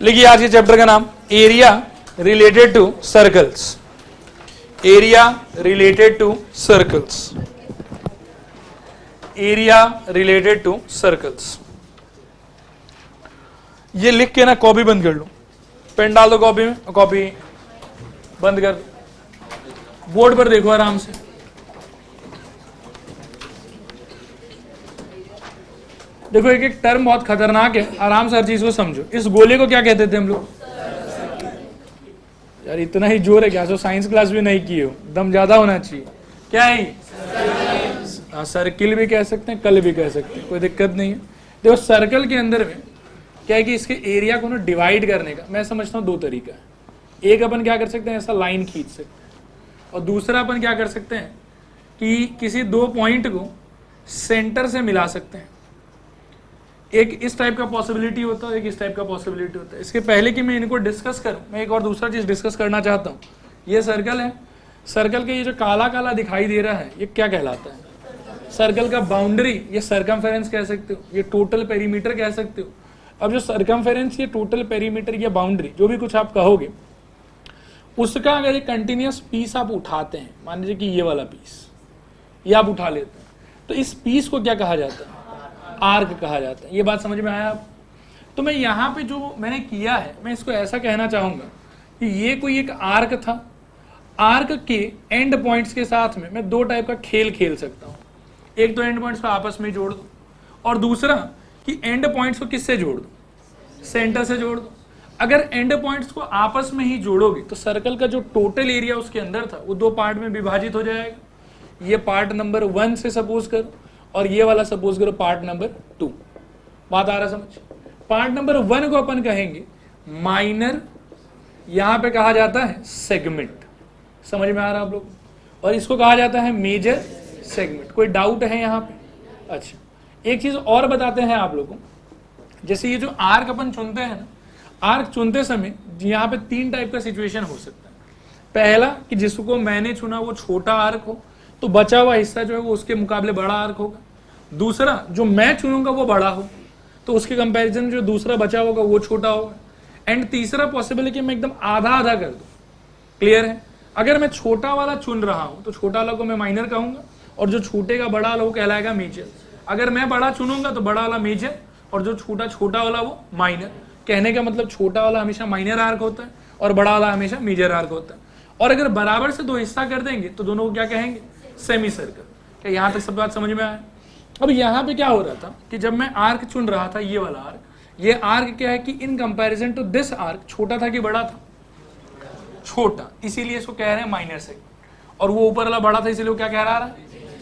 लिखिए आज के चैप्टर का नाम area related to circles. Area related to circles. Area related to circles. ये लिख के ना कॉपी बंद कर लो, पेन डाल दो कॉपी में, कॉपी बंद कर दो, बोर्ड पर देखो आराम से। देखो एक एक टर्म बहुत खतरनाक है, आराम से हर चीज को समझो। इस गोले को क्या कहते थे हम लोग? यार इतना ही जोर है क्या? सो साइंस क्लास भी नहीं की हो, दम ज्यादा होना चाहिए। क्या है? सर्किल भी कह सकते हैं, कल भी कह सकते हैं, कोई दिक्कत नहीं है। देखो सर्कल के अंदर में क्या है कि इसके एरिया को ना डिवाइड करने का मैं समझता हूँ दो तरीका है। एक अपन क्या कर सकते हैं, ऐसा लाइन खींच सकते हैं, और दूसरा अपन क्या कर सकते हैं कि किसी दो पॉइंट को सेंटर से मिला सकते हैं। एक इस टाइप का पॉसिबिलिटी होता है, एक इस टाइप का पॉसिबिलिटी होता है। इसके पहले कि मैं इनको डिस्कस करूं, मैं एक और दूसरा चीज डिस्कस करना चाहता हूं। ये सर्कल है, सर्कल के ये जो काला काला दिखाई दे रहा है ये क्या कहलाता है? सर्कल का बाउंड्री, ये सर्कमफेरेंस कह सकते हो, ये टोटल पेरीमीटर कह सकते हो। अब जो सर्कमफेरेंस, ये टोटल पेरीमीटर, ये बाउंड्री, जो भी कुछ आप कहोगे, उसका अगर एक कंटिन्यूस पीस आप उठाते हैं, मान लीजिए कि ये वाला पीस ये आप उठा लेते हैं, तो इस पीस को क्या कहा जाता है? आर्क कहा जाता है। ये बात समझ में आया आप? तो मैं यहाँ पे जो मैंने किया है, मैं इसको ऐसा कहना चाहूंगा कि ये कोई एक आर्क था। आर्क के एंड पॉइंट्स के साथ में मैं दो टाइप का खेल खेल सकता हूँ। एक तो एंड पॉइंट्स को आपस में जोड़ दो, और दूसरा कि एंड पॉइंट्स को किससे जोड़ दो? सेंटर से जोड़ दो। अगर एंड पॉइंट्स को आपस में ही जोड़ोगे तो सर्कल का जो टोटल एरिया उसके अंदर था वो दो पार्ट में विभाजित हो जाएगा। ये पार्ट नंबर 1 से सपोज करो, और ये वाला सपोज करो पार्ट नंबर 2। बात आ रहा समझ? पार्ट नंबर 1 को अपन कहेंगे माइनर, यहां पे कहा जाता है सेगमेंट। समझ में आ रहा आप लोग? और इसको कहा जाता है मेजर सेगमेंट। कोई डाउट है यहां पे? अच्छा, एक चीज और बताते हैं आप लोगों को। जैसे ये जो आर्क अपन चुनते हैं ना, आर्क चुनते समय यहाँ पे 3 टाइप का सिचुएशन हो सकता है। पहला कि जिसको मैंने चुना वो छोटा आर्क हो, तो बचा हुआ हिस्सा जो है वो उसके मुकाबले बड़ा आर्क होगा। दूसरा, जो मैं चुनूंगा वो बड़ा हो, तो उसके कंपैरिजन जो दूसरा बचा होगा वो छोटा होगा। एंड तीसरा पॉसिबल है कि मैं एकदम आधा आधा कर दूं। क्लियर है? अगर मैं छोटा वाला चुन रहा हूं तो छोटा वाला को मैं माइनर कहूंगा, और जो छूटेगा बड़ा वाला वो कहलाएगा मेजर। अगर मैं बड़ा चुनूंगा तो बड़ा वाला मेजर, और जो छोटा वाला वो माइनर। कहने का मतलब छोटा वाला हमेशा माइनर आर्क होता है और बड़ा वाला हमेशा मेजर आर्क होता है। और अगर बराबर से दो हिस्सा कर देंगे तो दोनों को क्या कहेंगे? Semi circle. क्या यहां तक सब बात समझ में आया? अब यहां पे क्या हो रहा था कि जब मैं आर्क चुन रहा था, ये वाला आर्क, ये आर्क क्या है कि in comparison to this arc छोटा था कि बड़ा था? छोटा, इसीलिए इसको कह रहे हैं माइनर सेगमेंट। और वो ऊपर वाला बड़ा था, इसीलिए वो क्या कह रहा है?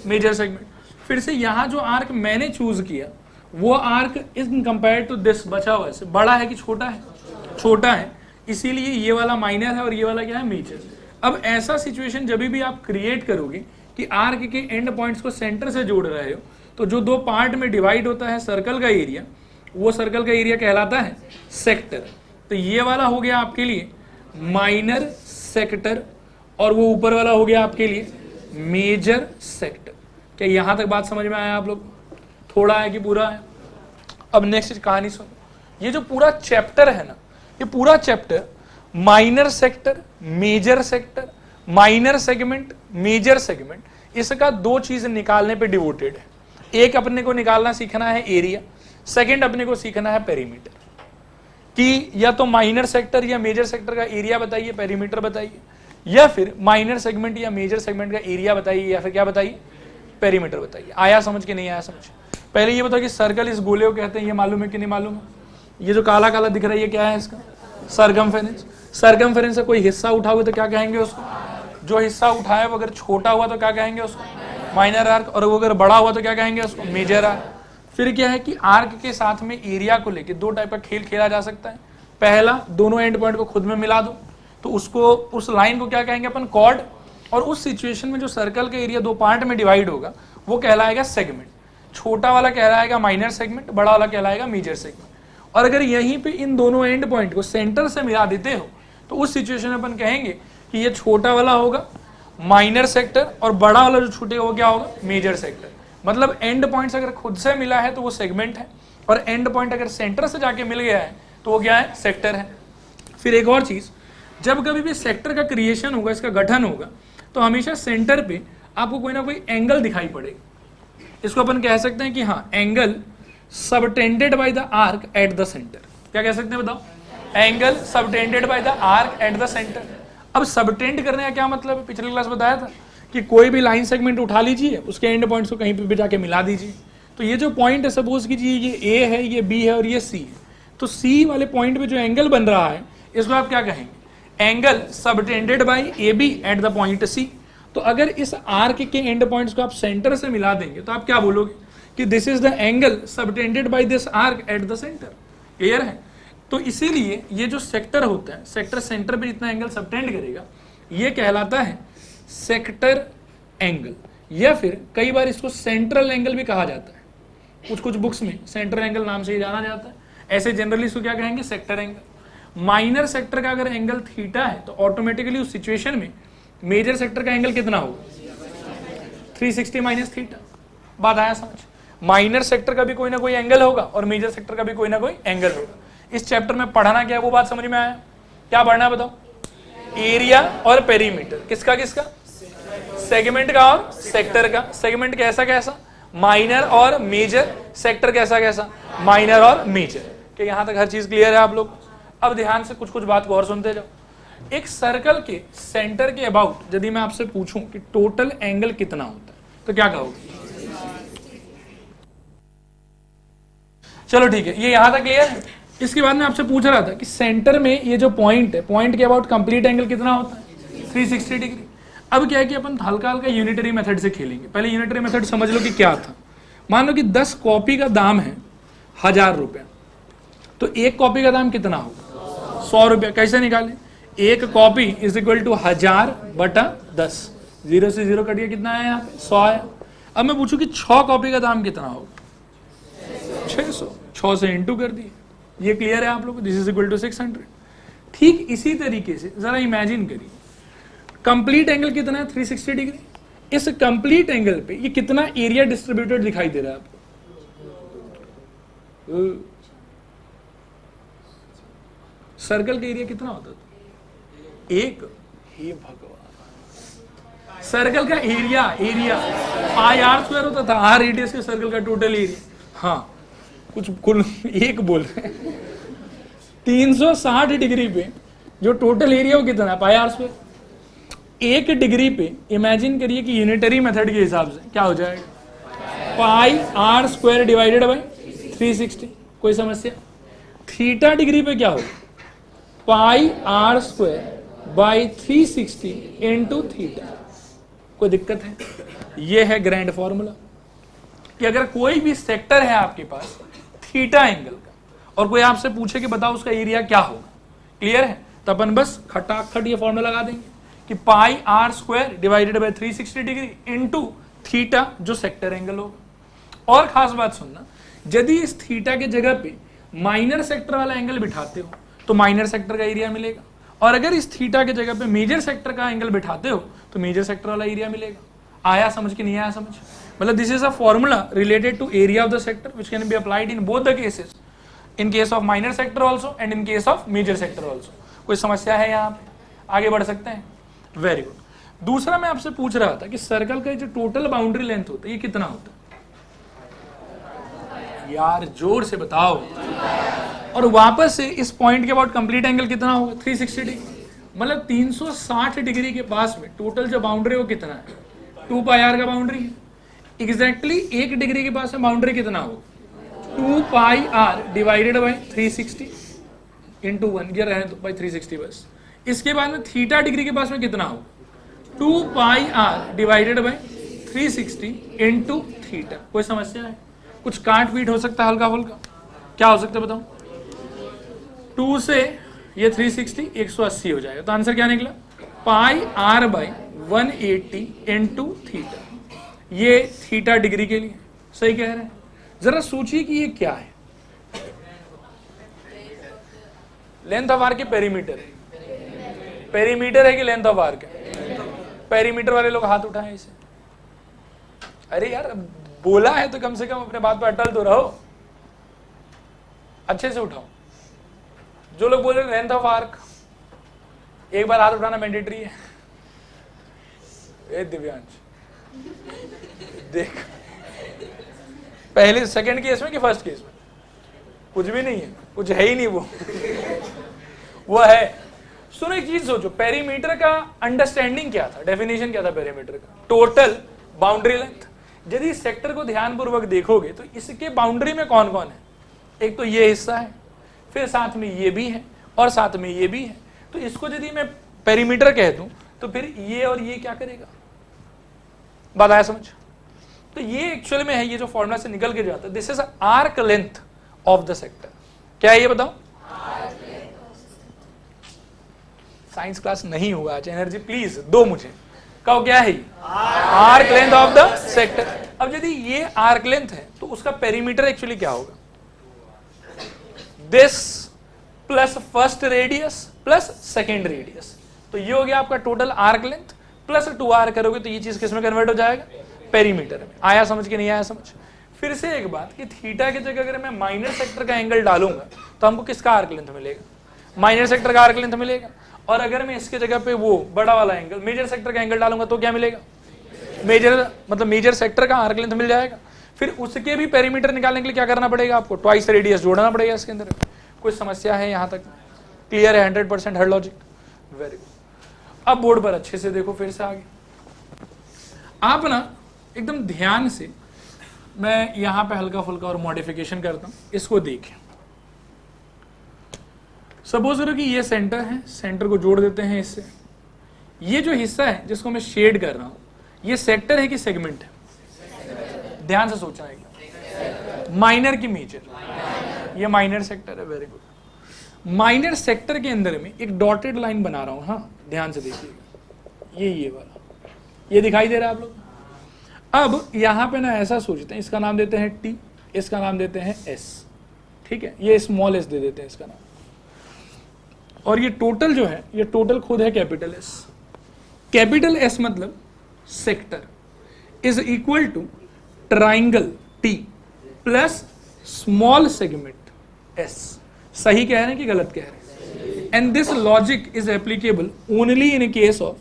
Major segment. फिर से यहाँ जो आर्क मैंने चूज किया वो arc in compare to this बचा हुआ है बड़ा है कि छोटा है? छोटा है, इसीलिए ये वाला माइनर है और ये वाला क्या है? मेजर। अब ऐसा सिचुएशन जब भी आप क्रिएट करोगे कि आर्क के एंड पॉइंट्स को सेंटर से जोड़ रहे हो, तो जो दो पार्ट में डिवाइड होता है सर्कल का एरिया, वो सर्कल का एरिया कहलाता है सेक्टर। तो ये वाला हो गया आपके लिए माइनर सेक्टर, और वो ऊपर वाला हो गया आपके लिए मेजर सेक्टर। क्या यहां तक बात समझ में आया आप लोग? थोड़ा है कि पूरा है? अब नेक्स्ट कहानी सुनो। ये जो पूरा चैप्टर है ना, ये पूरा chapter minor sector, major sector, minor segment, major segment, इसका दो चीज निकालने पे डिवोटेड है। एक अपने को निकालना सीखना है एरिया, सेकंड अपने को सीखना है पेरीमीटर। कि या तो माइनर सेक्टर या मेजर सेक्टर का एरिया बताइए, पेरीमीटर बताइए, या फिर माइनर सेगमेंट या मेजर सेगमेंट का एरिया बताइए, या फिर क्या बताइए? पेरीमीटर बताइए। आया समझ के नहीं आया समझ? पहले ये बताओ कि सर्कल इस गोले को कहते हैं, ये मालूम है कि नहीं मालूम है? ये जो काला काला दिख रहा है ये क्या है इसका? सर्कमफेरेंस। सर्कमफेरेंस से कोई हिस्सा उठाओगे तो क्या कहेंगे उसको? जो हिस्सा उठाया वो अगर छोटा हुआ तो क्या कहेंगे उसको? Minor arc. और वो अगर बड़ा हुआ तो क्या कहेंगे उसको? Major arc. फिर क्या है कि आर्क के साथ में एरिया को लेके दो टाइप का खेल खेला जा सकता है। पहला, दोनों एंड पॉइंट को खुद में मिला दो, तो उसको, उस लाइन को क्या कहेंगे अपन? कॉर्ड। और उस सिचुएशन में जो सर्कल का एरिया दो पार्ट में डिवाइड होगा वो कहलाएगा सेगमेंट। छोटा वाला कहलाएगा माइनर सेगमेंट, बड़ा वाला कहलाएगा मेजर सेगमेंट। और अगर यहीं पे इन दोनों एंड पॉइंट को सेंटर से मिला देते हो तो उस सिचुएशन में अपन कहेंगे कि ये छोटा वाला होगा माइनर सेक्टर, और बड़ा वाला जो छूटेगा वो क्या होगा? Major sector. मतलब एंड पॉइंट्स अगर खुद से मिला है तो वो सेगमेंट है, और एंड पॉइंट अगर सेंटर से जाके मिल गया है तो वो क्या है, सेक्टर है। फिर एक और चीज, जब कभी भी सेक्टर का क्रिएशन होगा, इसका गठन होगा, तो हमेशा सेंटर पे आपको कोई ना कोई एंगल दिखाई पड़ेगा। इसको अपन कह सकते हैं कि हाँ, angle subtended by the arc at the centre. क्या कह सकते हैं बताओ, angle subtended by the arc at the centre. अब सबटेंड करने का क्या मतलब है, पिछले क्लास बताया था कि कोई भी लाइन सेगमेंट उठा लीजिए, उसके एंड पॉइंट्स को कहीं पे भी जाके मिला दीजिए। तो ये जो पॉइंट है, सपोज कीजिए ये ए है, ये बी है और ये सी है, तो सी वाले पॉइंट पे जो एंगल बन रहा है, इसको आप क्या कहेंगे, angle subtended by A B at the point C. तो अगर इस आर्क के एंड पॉइंट्स को आप सेंटर से मिला देंगे तो आप क्या बोलोगे कि this is the angle subtended by this arc at the centre. Clear है? तो इसीलिए ये जो सेक्टर होता है, सेक्टर सेंटर पे जितना एंगल सबटेंड करेगा, ये कहलाता है सेक्टर एंगल, या फिर कई बार इसको सेंट्रल एंगल भी कहा जाता है। कुछ कुछ बुक्स में सेंट्रल एंगल नाम से ही जाना जाता है। ऐसे जनरली इसको क्या कहेंगे, सेक्टर एंगल। माइनर सेक्टर का अगर एंगल थीटा है तो ऑटोमेटिकली उस सिचुएशन में मेजर सेक्टर का एंगल कितना होगा, 360 माइनस थीटा। बात आया समझ? माइनर सेक्टर का भी कोई ना कोई एंगल होगा और मेजर सेक्टर का भी कोई ना कोई एंगल होगा। इस चैप्टर में पढ़ाना क्या है वो बात समझ में आया? क्या पढ़ना है बताओ? एरिया और पेरीमीटर। किसका किसका? सेगमेंट का और सेक्टर का। सेगमेंट कैसा कैसा? माइनर और मेजर। सेक्टर कैसा कैसा? माइनर और मेजर। कि यहां तक हर चीज क्लियर है आप लोग? अब ध्यान से कुछ कुछ बात को और सुनते जाओ। एक सर्कल के सेंटर के अबाउट यदि मैं आपसे पूछूं कि टोटल एंगल कितना होता है, तो क्या कहोगे? चलो ठीक है, ये यहां तक क्लियर है। इसके बाद मैं आपसे पूछ रहा था कि सेंटर में ये जो पॉइंट है, पॉइंट के अबाउट कंप्लीट एंगल कितना होता है? 360 डिग्री। अब क्या है कि अपन हल्का हल्का यूनिटरी मेथड से खेलेंगे। पहले यूनिटरी मेथड समझ लो कि क्या था। मान लो कि 10 कॉपी का दाम है 1000 रुपया, तो एक कॉपी का दाम कितना होगा? 100 रुपया। कैसे निकाले? एक कॉपी इज इक्वल टू 1000 बटा 10। 0 से 0 कट गया, कितना आया यहाँ पे? 100 आया। अब मैं पूछूं कि 6 कॉपी का दाम कितना होगा? 600। 6 से इंटू कर दिए। ये क्लियर है आप लोग? This is equal to 600। ठीक इसी तरीके से जरा इमेजिन करिए, कंप्लीट एंगल कितना है? 360 डिग्री। इस कंप्लीट एंगल पे ये कितना एरिया डिस्ट्रीब्यूटेड दिखाई दे रहा है आपको? सर्कल का एरिया कितना होता था? 1। हे भगवान, सर्कल का एरिया पाई आर स्क्वायर होता था। आर रेडियस के सर्कल का टोटल एरिया। हाँ, कुछ कुल एक बोल रहे हैं। 360 डिग्री पे जो टोटल एरिया वो कितना है? Pi R square. 1 डिग्री पे इमेजिन करिए कि यूनिटरी मेथड के हिसाब से क्या हो जाएगा? Pi R square divided by 360। कोई समस्या? थीटा डिग्री पे क्या होगा? Pi R square by 360 into theta. कोई दिक्कत है? ये है ग्रैंड फॉर्मूला कि अगर कोई भी सेक्टर है आपके पास थीटा एंगल का, और कोई आपसे पूछे कि बताओ उसका एरिया क्या होगा, क्लियर है? तो अपन बस खटाखट ये फॉर्मूला लगा देंगे कि pi R square divided by 360 degree into theta, जो सेक्टर एंगल होगा। और खास बात सुनना, यदि इस थीटा के जगह पे माइनर सेक्टर वाला एंगल बिठाते हो तो माइनर सेक्टर का एरिया मिलेगा, और अगर इस थीटा के जगह पे मेजर सेक्टर का एंगल बिठाते हो तो मेजर सेक्टर वाला एरिया मिलेगा। आया समझ कि नहीं आया समझ? मतलब this is a formula related to area of the sector which can be applied in both the cases, in case of minor sector also and in case of major sector also. कोई समस्या है यहाँ पे? आगे बढ़ सकते हैं? Very good. दूसरा मैं आपसे पूछ रहा था कि सर्कल का जो टोटल बाउंड्री लेंथ होता है ये कितना होता है? यार जोर से बताओ। और वापस से इस पॉइंट के अबाउट कंप्लीट एंगल कितना होगा? 360 डिग्री। मतलब 360 डिग्री के पास में टोटल जो बाउंड्री है वो कितना है? 2 पाई आर का बाउंड्री है। एग्जैक्टली 1 डिग्री के पास में बाउंड्री कितना होगा? 2 pi R divided by 360 into 1। ये रहे तो बाई 360 बस। इसके बाद में थीटा डिग्री के पास में कितना होगा? 2 pi R divided by 360 into theta. कोई समस्या है? कुछ काट पीट हो सकता है हल्का फुल्का? क्या हो सकता है बताओ? 2 से ये 360 180 हो जाएगा। तो आंसर क्या निकला? पाई आर बाई 180 इंटू थीटा। ये थीटा डिग्री के लिए। सही कह रहे हैं? जरा सोचिए कि ये क्या है? लेंथ ऑफ आर्क के पेरीमीटर है। पेरीमीटर है कि लेंथ ऑफ आर्क है? पेरीमीटर वाले लोग हाथ उठाएं इसे। अरे यार बोला है तो कम से कम अपने बात पर अटल तो रहो। अच्छे से उठाओ। जो लोग बोल रहे लेंथ ऑफ आर्क, एक बार हाथ उठाना मैंडेटरी है। ए दिव्यांश देख, पहले सेकंड केस में कि फर्स्ट केस में? कुछ भी नहीं है, कुछ है ही नहीं वो है। सुनो एक चीज सोचो, पेरीमीटर का अंडरस्टैंडिंग क्या था, डेफिनेशन क्या था पेरीमीटर का? Total boundary length. यदि सेक्टर को ध्यानपूर्वक देखोगे तो इसके बाउंड्री में कौन कौन है? एक तो ये हिस्सा है, फिर साथ में ये भी है, और साथ में ये भी है। तो इसको यदि मैं पेरीमीटर कह दूं तो फिर ये और ये क्या करेगा? बात आया समझ? तो ये एक्चुअली में है, ये जो फॉर्मूला से निकल के जाता है, this is arc length of the sector. क्या है ये बताओ? साइंस क्लास नहीं हुआ आज, एनर्जी प्लीज दो मुझे। कहो क्या है? Arc length of the sector. अब यदि ये आर्क लेंथ है तो उसका पेरीमीटर एक्चुअली क्या होगा? This plus first radius plus second radius. तो ये हो गया आपका total arc length, plus 2r करोगे तो ये चीज किस में कन्वर्ट हो जाएगा? पेरीमीटर में। आया समझ के नहीं आया समझ? फिर से एक बात कि थीटा की जगह अगर मैं माइनर सेक्टर का एंगल डालूंगा तो हमको किसका आर्क लेंथ मिलेगा? माइनर सेक्टर का आर्क लेंथ मिलेगा। और अगर मैं इसके जगह पे वो बड़ा वाला एंगल मेजर सेक्टर का एंगल डालूंगा तो क्या मिलेगा? मेजर सेक्टर का आर्क लेंथ मिल जाएगा। फिर उसके भी पेरीमीटर निकालने के लिए क्या करना पड़ेगा आपको? ट्वाइस रेडियस जोड़ना पड़ेगा इसके अंदर। कोई समस्या है यहां तक? क्लियर है 100% हर लॉजिक? Very good. अब बोर्ड पर अच्छे से देखो, फिर से आगे आप ना एकदम ध्यान से, मैं यहां पे हल्का फुल्का और मॉडिफिकेशन करता हूं, इसको देखें। सपोज करो कि ये सेंटर है, सेंटर को जोड़ देते हैं इससे। ये जो हिस्सा है जिसको मैं शेड कर रहा हूं, ये सेक्टर है कि सेगमेंट है? ध्यान से सोचना है। माइनर की मेजर? ये माइनर सेक्टर है। Very good. माइनर सेक्टर के अंदर में एक डॉटेड लाइन बना रहा हूं, हाँ ध्यान से देखिएगा, ये वाला, ये दिखाई दे रहा है आप लोग? अब यहां पे ना ऐसा सोचते हैं, इसका नाम देते हैं टी, इसका नाम देते हैं एस, ठीक है? ये स्मॉल एस दे देते हैं इसका नाम। और ये टोटल जो है, ये टोटल खुद है कैपिटल एस। कैपिटल एस मतलब sector is equal to triangle T plus small segment S. सही कह रहे हैं कि गलत कह रहे हैं? And this logic is applicable only in case of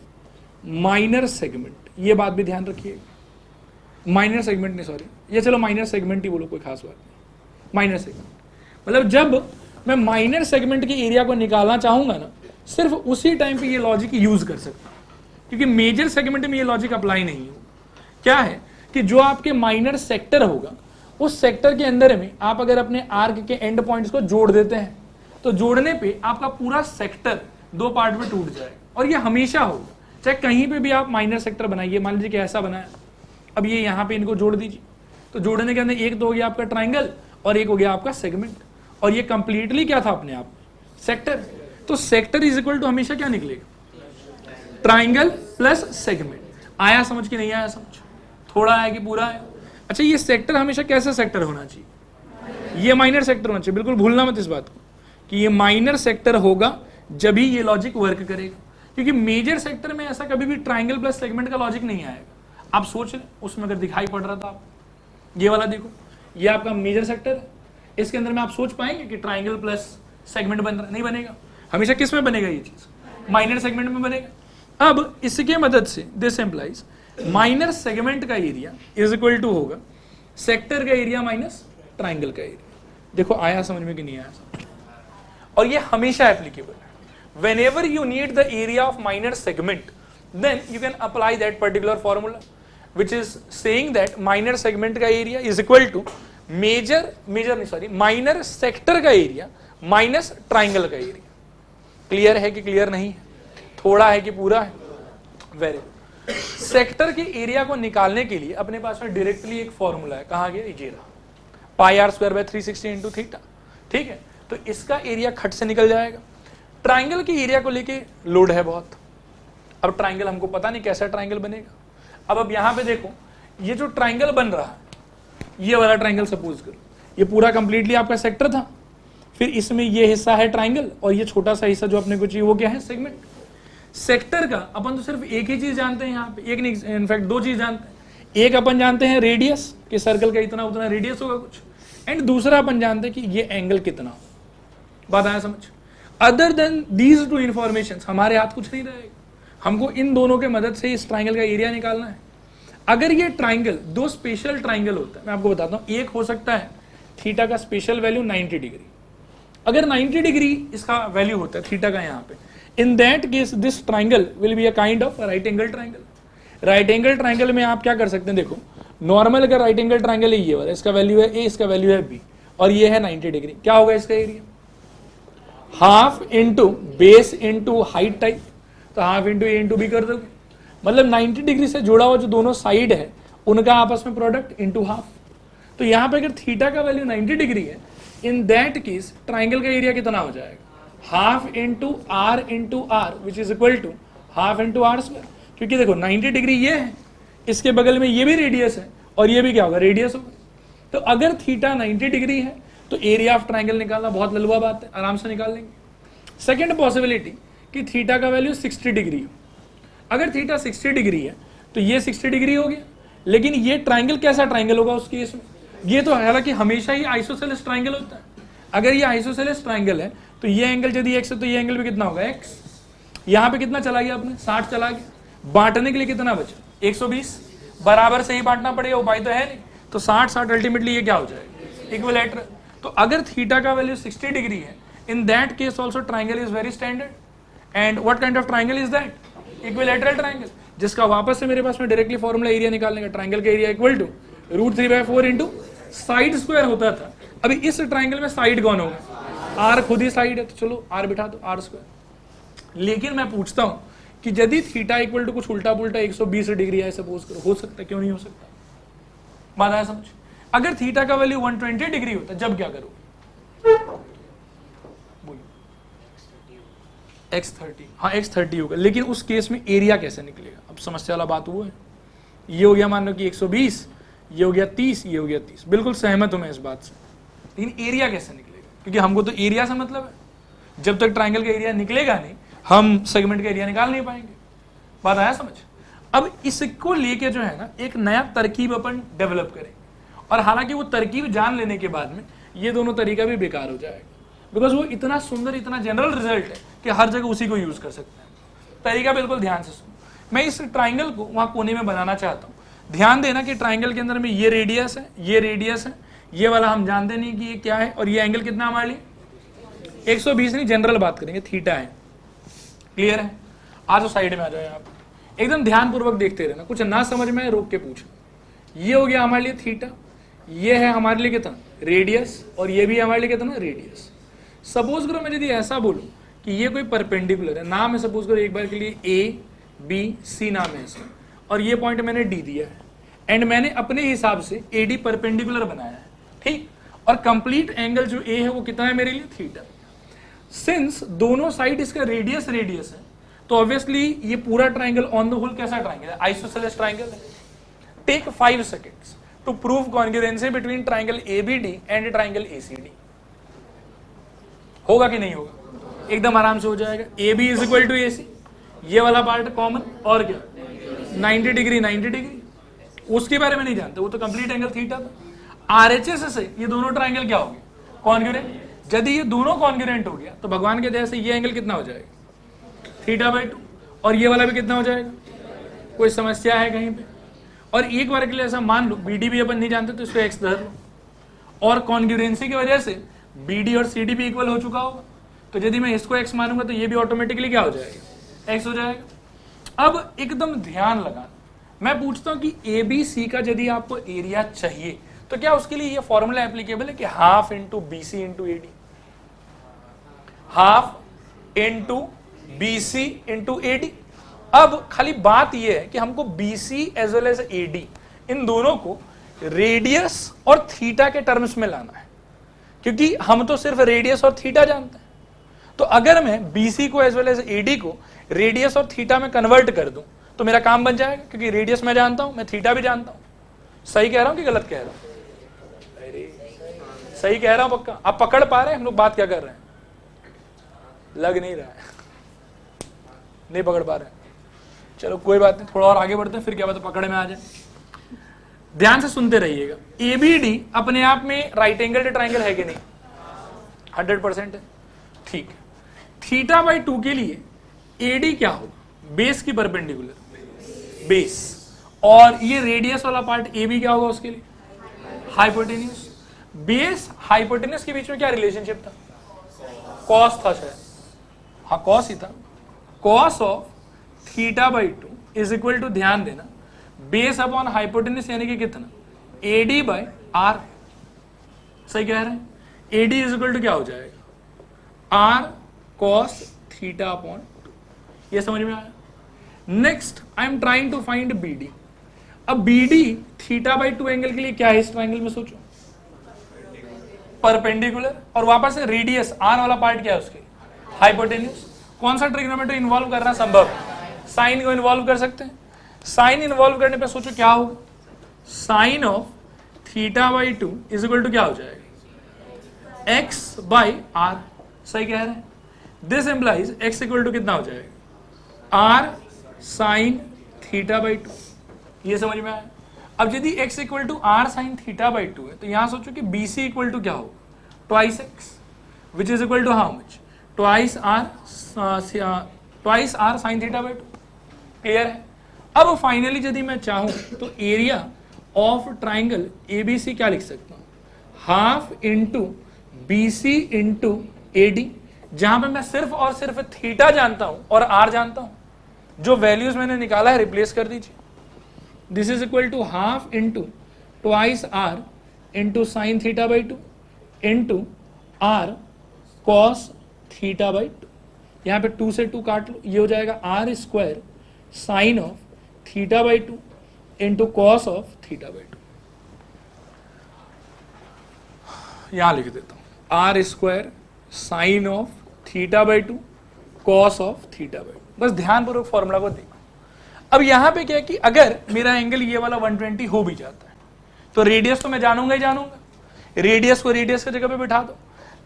minor segment. ये बात भी ध्यान रखिएगा। माइनर सेगमेंट नहीं, सॉरी, ये चलो माइनर सेगमेंट ही बोलो, कोई खास बात नहीं। माइनर सेगमेंट मतलब जब मैं माइनर सेगमेंट के एरिया को निकालना चाहूंगा ना, सिर्फ उसी टाइम पे ये लॉजिक यूज कर सकता हूं, क्योंकि मेजर सेगमेंट में ये लॉजिक अप्लाई नहीं होगा। क्या है कि जो आपके माइनर सेक्टर होगा, उस सेक्टर के अंदर में आप अगर अपने आर्क के एंड पॉइंट्स को जोड़ देते हैं तो जोड़ने पे आपका पूरा सेक्टर दो पार्ट में टूट जाएगा। और ये हमेशा होगा, चाहे कहीं पे भी आप माइनर सेक्टर बनाइए। मान लीजिए कि ऐसा बनाया, अब ये यहाँ पे इनको जोड़ दीजिए, तो जोड़ने के अंदर एक तो हो गया आपका ट्राइंगल और एक हो गया आपका सेगमेंट, और ये कंप्लीटली क्या था अपने आप में? सेक्टर। तो सेक्टर इज इक्वल टू हमेशा क्या निकलेगा? Triangle plus segment. आया समझ कि नहीं आया समझ? थोड़ा आया कि पूरा आया? अच्छा, ये सेक्टर हमेशा कैसा सेक्टर होना चाहिए? ये माइनर सेक्टर होना चाहिए। बिल्कुल भूलना मत इस बात को कि ये माइनर सेक्टर होगा जब ही ये लॉजिक वर्क करेगा, क्योंकि मेजर सेक्टर में ऐसा कभी भी ट्राइंगल प्लस सेगमेंट का लॉजिक नहीं आएगा। आप सोच रहे उसमें अगर दिखाई पड़ रहा था आप, ये वाला देखो, ये आपका मेजर सेक्टर है, इसके अंदर में आप सोच पाएंगे कि ट्राइंगल प्लस सेगमेंट बन रहा? नहीं बनेगा। हमेशा किस में बनेगा ये चीज? माइनर सेगमेंट में बनेगा। अब इसके मदद से दिस एम्प्लाइज माइनर सेगमेंट का एरिया इज इक्वल टू होगा सेक्टर का एरिया माइनस ट्राइंगल का एरिया। देखो आया समझ में कि नहीं आया समझ? और ये हमेशा एप्लीकेबल है। whenever you need the area of minor segment, then you can apply that particular formula, which is saying that minor segment का area is equal to minor sector का area minus triangle का area। Clear है कि clear नहीं है? थोड़ा है कि पूरा है? Very good. सेक्टर के एरिया को निकालने के लिए अपने पास में डायरेक्टली एक फॉर्मूला है, कहाँ गया? ये रहा, pi R square by 360 into theta, ठीक है? तो इसका एरिया खट से निकल जाएगा। ट्राइंगल के एरिया को लेके लोड है बहुत। अब ट्राइंगल हमको पता नहीं कैसा ट्राइंगल बनेगा। अब यहां पे देखो, ये जो ट्राइंगल बन रहा है, ये वाला ट्राइंगल सपोज करो, ये पूरा कंप्लीटली आपका सेक्टर था, फिर इसमें ये हिस्सा है ट्राइंगल और ये छोटा सा हिस्सा जो अपने को चाहिए वो क्या है? सेगमेंट। सेक्टर का अपन तो सिर्फ एक ही चीज जानते हैं यहाँ पे, एक नहीं इनफैक्ट दो चीज जानते हैं। एक अपन जानते हैं रेडियस, कि सर्कल का इतना उतना रेडियस होगा कुछ, एंड दूसरा अपन जानते हैं कि ये एंगल कितना हो। बात आया समझ? Other than these two information हमारे हाथ कुछ नहीं रहेगा, हमको इन दोनों के मदद से इस ट्राइंगल का एरिया निकालना है। अगर ये ट्राइंगल दो स्पेशल ट्राइंगल होता है, मैं आपको बताता हूं, एक हो सकता है थीटा का स्पेशल वैल्यू 90 डिग्री, अगर 90 डिग्री इसका वैल्यू होता है थीटा का यहाँ पे, इन that case this triangle will be a kind of right angle triangle. Right angle triangle में आप क्या कर सकते हैं, देखो नॉर्मल अगर राइट एंगल ट्राइंगल है ये वाला, इसका वैल्यू है ए, इसका वैल्यू है बी, और ये है 90 डिग्री, क्या होगा इसका area, half into base into height type, तो हाफ इंटू ए इंटू बी कर दोगे, मतलब 90 डिग्री से जुड़ा हुआ जो दोनों साइड है उनका आपस में प्रोडक्ट इंटू हाफ। तो यहाँ पे अगर थीटा का वैल्यू 90 डिग्री है, इन दैट केस ट्राइंगल का एरिया कितना हो जाएगा, half into R which is equal to half into R square, क्योंकि देखो 90 डिग्री ये है, इसके बगल में ये भी रेडियस है और ये भी क्या होगा, रेडियस होगा। तो अगर थीटा 90 डिग्री है तो एरिया ऑफ ट्राइंगल निकालना बहुत ललुआ बात है, आराम से निकाल लेंगे। सेकेंड पॉसिबिलिटी कि थीटा का वैल्यू 60 डिग्री हो, अगर थीटा 60 डिग्री है तो ये 60 डिग्री हो गया, लेकिन ये ट्राइंगल कैसा ट्राइंगल होगा उस केस में, ये तो हालांकि हमेशा ही आइसोसेलेस ट्राइंगल होता है, अगर ये आइसोसेलेस ट्राइंगल है तो ये एंगल यदि x है तो ये एंगल भी कितना होगा x, यहाँ पे कितना चला गया अपने 60 चला गया, बांटने के लिए कितना बचा 120, बराबर से ही बांटना पड़ेगा, उपाय तो है नहीं, तो 60 अल्टीमेटली ये क्या हो जाएगा इक्विलैटरल। तो अगर थीटा का वैल्यू 60 डिग्री है, in that case also triangle is very standard, and what kind of triangle is that, equilateral triangle, जिसका वापस से मेरे पास में डायरेक्टली फॉर्मूला एरिया निकालने का, ट्राइंगल का area equal to √3/4 into side square होता था। अभी इस ट्राइंगल में साइड कौन होगा, आर खुद ही साइड है, तो चलो आर बिठा दो आर स्क्वायर। लेकिन मैं पूछता हूं कि यदि थीटा इक्वल टू कुछ उल्टा पुल्टा 120 डिग्री है सपोज करो, हो सकता है, क्यों नहीं हो सकता, बात आया समझ। अगर थीटा का वैल्यू 120 डिग्री होता जब क्या करोगे, x30, हाँ x30 होगा, लेकिन उस केस में एरिया कैसे निकलेगा, अब समस्या वाला बात वो है, ये हो गया मान लो कि 120, ये हो गया 30, ये हो गया 30, बिल्कुल सहमत हूं मैं इस बात से, लेकिन एरिया कैसे निकलेगा, क्योंकि हमको तो एरिया से मतलब है, जब तक ट्राइंगल का एरिया निकलेगा नहीं हम सेगमेंट का एरिया निकाल नहीं पाएंगे, बात आया समझ। अब इसको लेके जो है ना एक नया तरकीब अपन डेवलप करेंगे, और हालांकि वो तरकीब जान लेने के बाद में ये दोनों तरीका भी बेकार हो जाएगा, बिकॉज वो इतना सुंदर इतना जनरल रिजल्ट है कि हर जगह उसी को यूज कर सकते हैं। तरीका बिल्कुल ध्यान से सुनो, मैं इस ट्राइंगल को वहां कोने में बनाना चाहता हूँ, ध्यान देना कि ट्राइंगल के अंदर में ये रेडियस है, ये रेडियस है, ये वाला हम जानते नहीं कि ये क्या है, और ये एंगल कितना हमारे लिए 120 नहीं, जनरल बात करेंगे थीटा है, क्लियर है। आ जाओ साइड में आ जाओ, आप एकदम ध्यान पूर्वक देखते रहना, कुछ ना समझ में रोक के पूछो। ये हो गया हमारे लिए थीटा, ये है हमारे लिए कितना रेडियस, और ये भी हमारे लिए कितना रेडियस। सपोज करो मैं यदि ऐसा बोलूं कि ये कोई परपेंडिकुलर है, नाम है सपोज करो एक बार के लिए ए बी सी नाम है इसका, और ये पॉइंट मैंने डी दिया है, एंड मैंने अपने हिसाब से ए डी परपेंडिकुलर बनाया है, ठीक, और कंप्लीट एंगल जो ए है वो कितना है मेरे लिए थीटा। सिंस दोनों साइड इसका रेडियस रेडियस है, तो ऑब्वियसली ये पूरा ट्राइंगल ऑन द होल कैसा ट्राइंगल है, आइसोसेलेस ट्राइंगल है। Take 5 seconds to prove congruency between triangle ABD and triangle ACD. होगा कि नहीं होगा, एकदम आराम से हो जाएगा। A B is equal to A C, ये वाला पार्ट कॉमन, और क्या 90 डिग्री 90 डिग्री, उसके बारे में नहीं जानते, वो तो कंप्लीट एंगल थीटा था। आरएचएस से ये दोनों ट्राइंगल क्या हो गए, कॉन्ग्रुएंट। यदि ये दोनों कॉन्ग्रुएंट हो गया तो भगवान के दया से ये एंगल कितना हो जाएगा θ/2, और ये वाला भी कितना हो जाएगा, कोई समस्या है कहीं पे। और एक बार के लिए ऐसा मान लो बीडी भी अपन नहीं जानते तो इसको एक्स धर लो, और कॉन्ग्रुएंसी की वजह से बीडी और सीडी भी इक्वल हो चुका होगा, तो यदि मैं इसको एक्स मानूंगा तो ये भी ऑटोमेटिकली क्या हो जाएगा, एक्स हो जाएगा। अब एकदम ध्यान लगाना, मैं पूछता हूं कि ए बी सी का यदि आपको एरिया चाहिए तो क्या उसके लिए ये फॉर्मूला एप्लीकेबल है कि half into B C into AD, half into B C into AD. अब खाली बात यह है कि हमको B C as well as AD इन दोनों को रेडियस और थीटा के टर्म्स में लाना है, क्योंकि हम तो सिर्फ रेडियस और थीटा जानते हैं। तो अगर मैं बीसी को एज वेल एज एडी को रेडियस और थीटा में कन्वर्ट कर दूं तो मेरा काम बन जाएगा, क्योंकि रेडियस मैं जानता हूं, मैं थीटा भी जानता हूं। सही कह रहा हूं कि गलत कह रहा हूं, सही कह रहा हूं पक्का। आप पकड़ पा रहे हैं हम लोग बात क्या कर रहे हैं, लग नहीं रहा है, नहीं पकड़ पा रहे हैं, चलो कोई बात नहीं, थोड़ा और आगे बढ़ते हैं, फिर क्या बात पकड़ में आ जाए। ध्यान से सुनते रहिएगा। एबीडी अपने आप में राइट एंगल ट्राइंगल है कि नहीं, 100% है, ठीक। थीटा बाई 2 के लिए एडी क्या होगा, बेस की परपेंडिकुलर बेस, और ये रेडियस वाला पार्ट ए बी क्या होगा उसके लिए, हाइपोटेन्यूस। बेस हाइपोटेन्यूस के बीच में क्या रिलेशनशिप था, कॉस था शायद, हाँ कॉस ही था। Cos of theta by 2 is equal to, ध्यान देना, बेस अपॉन हाइपोटेन्यूस यानी कि कितना, एडी बाई आर। सही कह रहे हैं, एडी इज इक्वल टू क्या हो जाएगा, आर कॉस थीटा अपॉन 2। ये समझ में आया। Next I am trying to find B D. अब B D theta by 2 angle के लिए क्या है, इस ट्राइंगल में सोचो, परपेंडिकुलर, और वापस से रेडियस आर वाला पार्ट क्या है उसके, हाइपोटेन्यूस। कौन सा ट्रिग्नोमेट्री इन्वॉल्व करना संभव, साइन को इन्वॉल्व कर सकते हैं। साइन इन्वॉल्व करने पे सोचो क्या होगा, sine of theta by 2 is equal to क्या हो जाएगा, एक्स बाई आर। सही कह रहे हैं, this implies X equal to कितना हो जाएगा, आर साइन थीटा बाई 2। ये समझ में आया। अब यदि x equal to R sine theta by 2 है, तो यहां सोचो कि बी सी इक्वल टू क्या होगा, twice X, which is equal to how much, twice R sine theta by 2। Clear है। अब फाइनली यदि मैं चाहूं तो एरिया ऑफ ट्राइंगल एबीसी क्या लिख सकता हूं, half into B C into A D, जहां पे मैं सिर्फ और सिर्फ थीटा जानता हूं और आर जानता हूं। जो वैल्यूज मैंने निकाला है रिप्लेस कर दीजिए। This is equal to half into twice R into sine theta by 2 into R cos theta by 2। यहाँ पे 2 से 2 काट लो, ये हो जाएगा R square sine of theta by 2 into cos of theta by 2। यहां लिख देता हूं, R square sine of theta by 2 cos of theta by 2। बस ध्यानपूर्वक फॉर्मूला को देखो। अब यहां पे क्या है कि अगर मेरा एंगल ये वाला 120 हो भी जाता है, तो रेडियस तो मैं जानूंगा ही जानूंगा, रेडियस को रेडियस की जगह पे बिठा दो।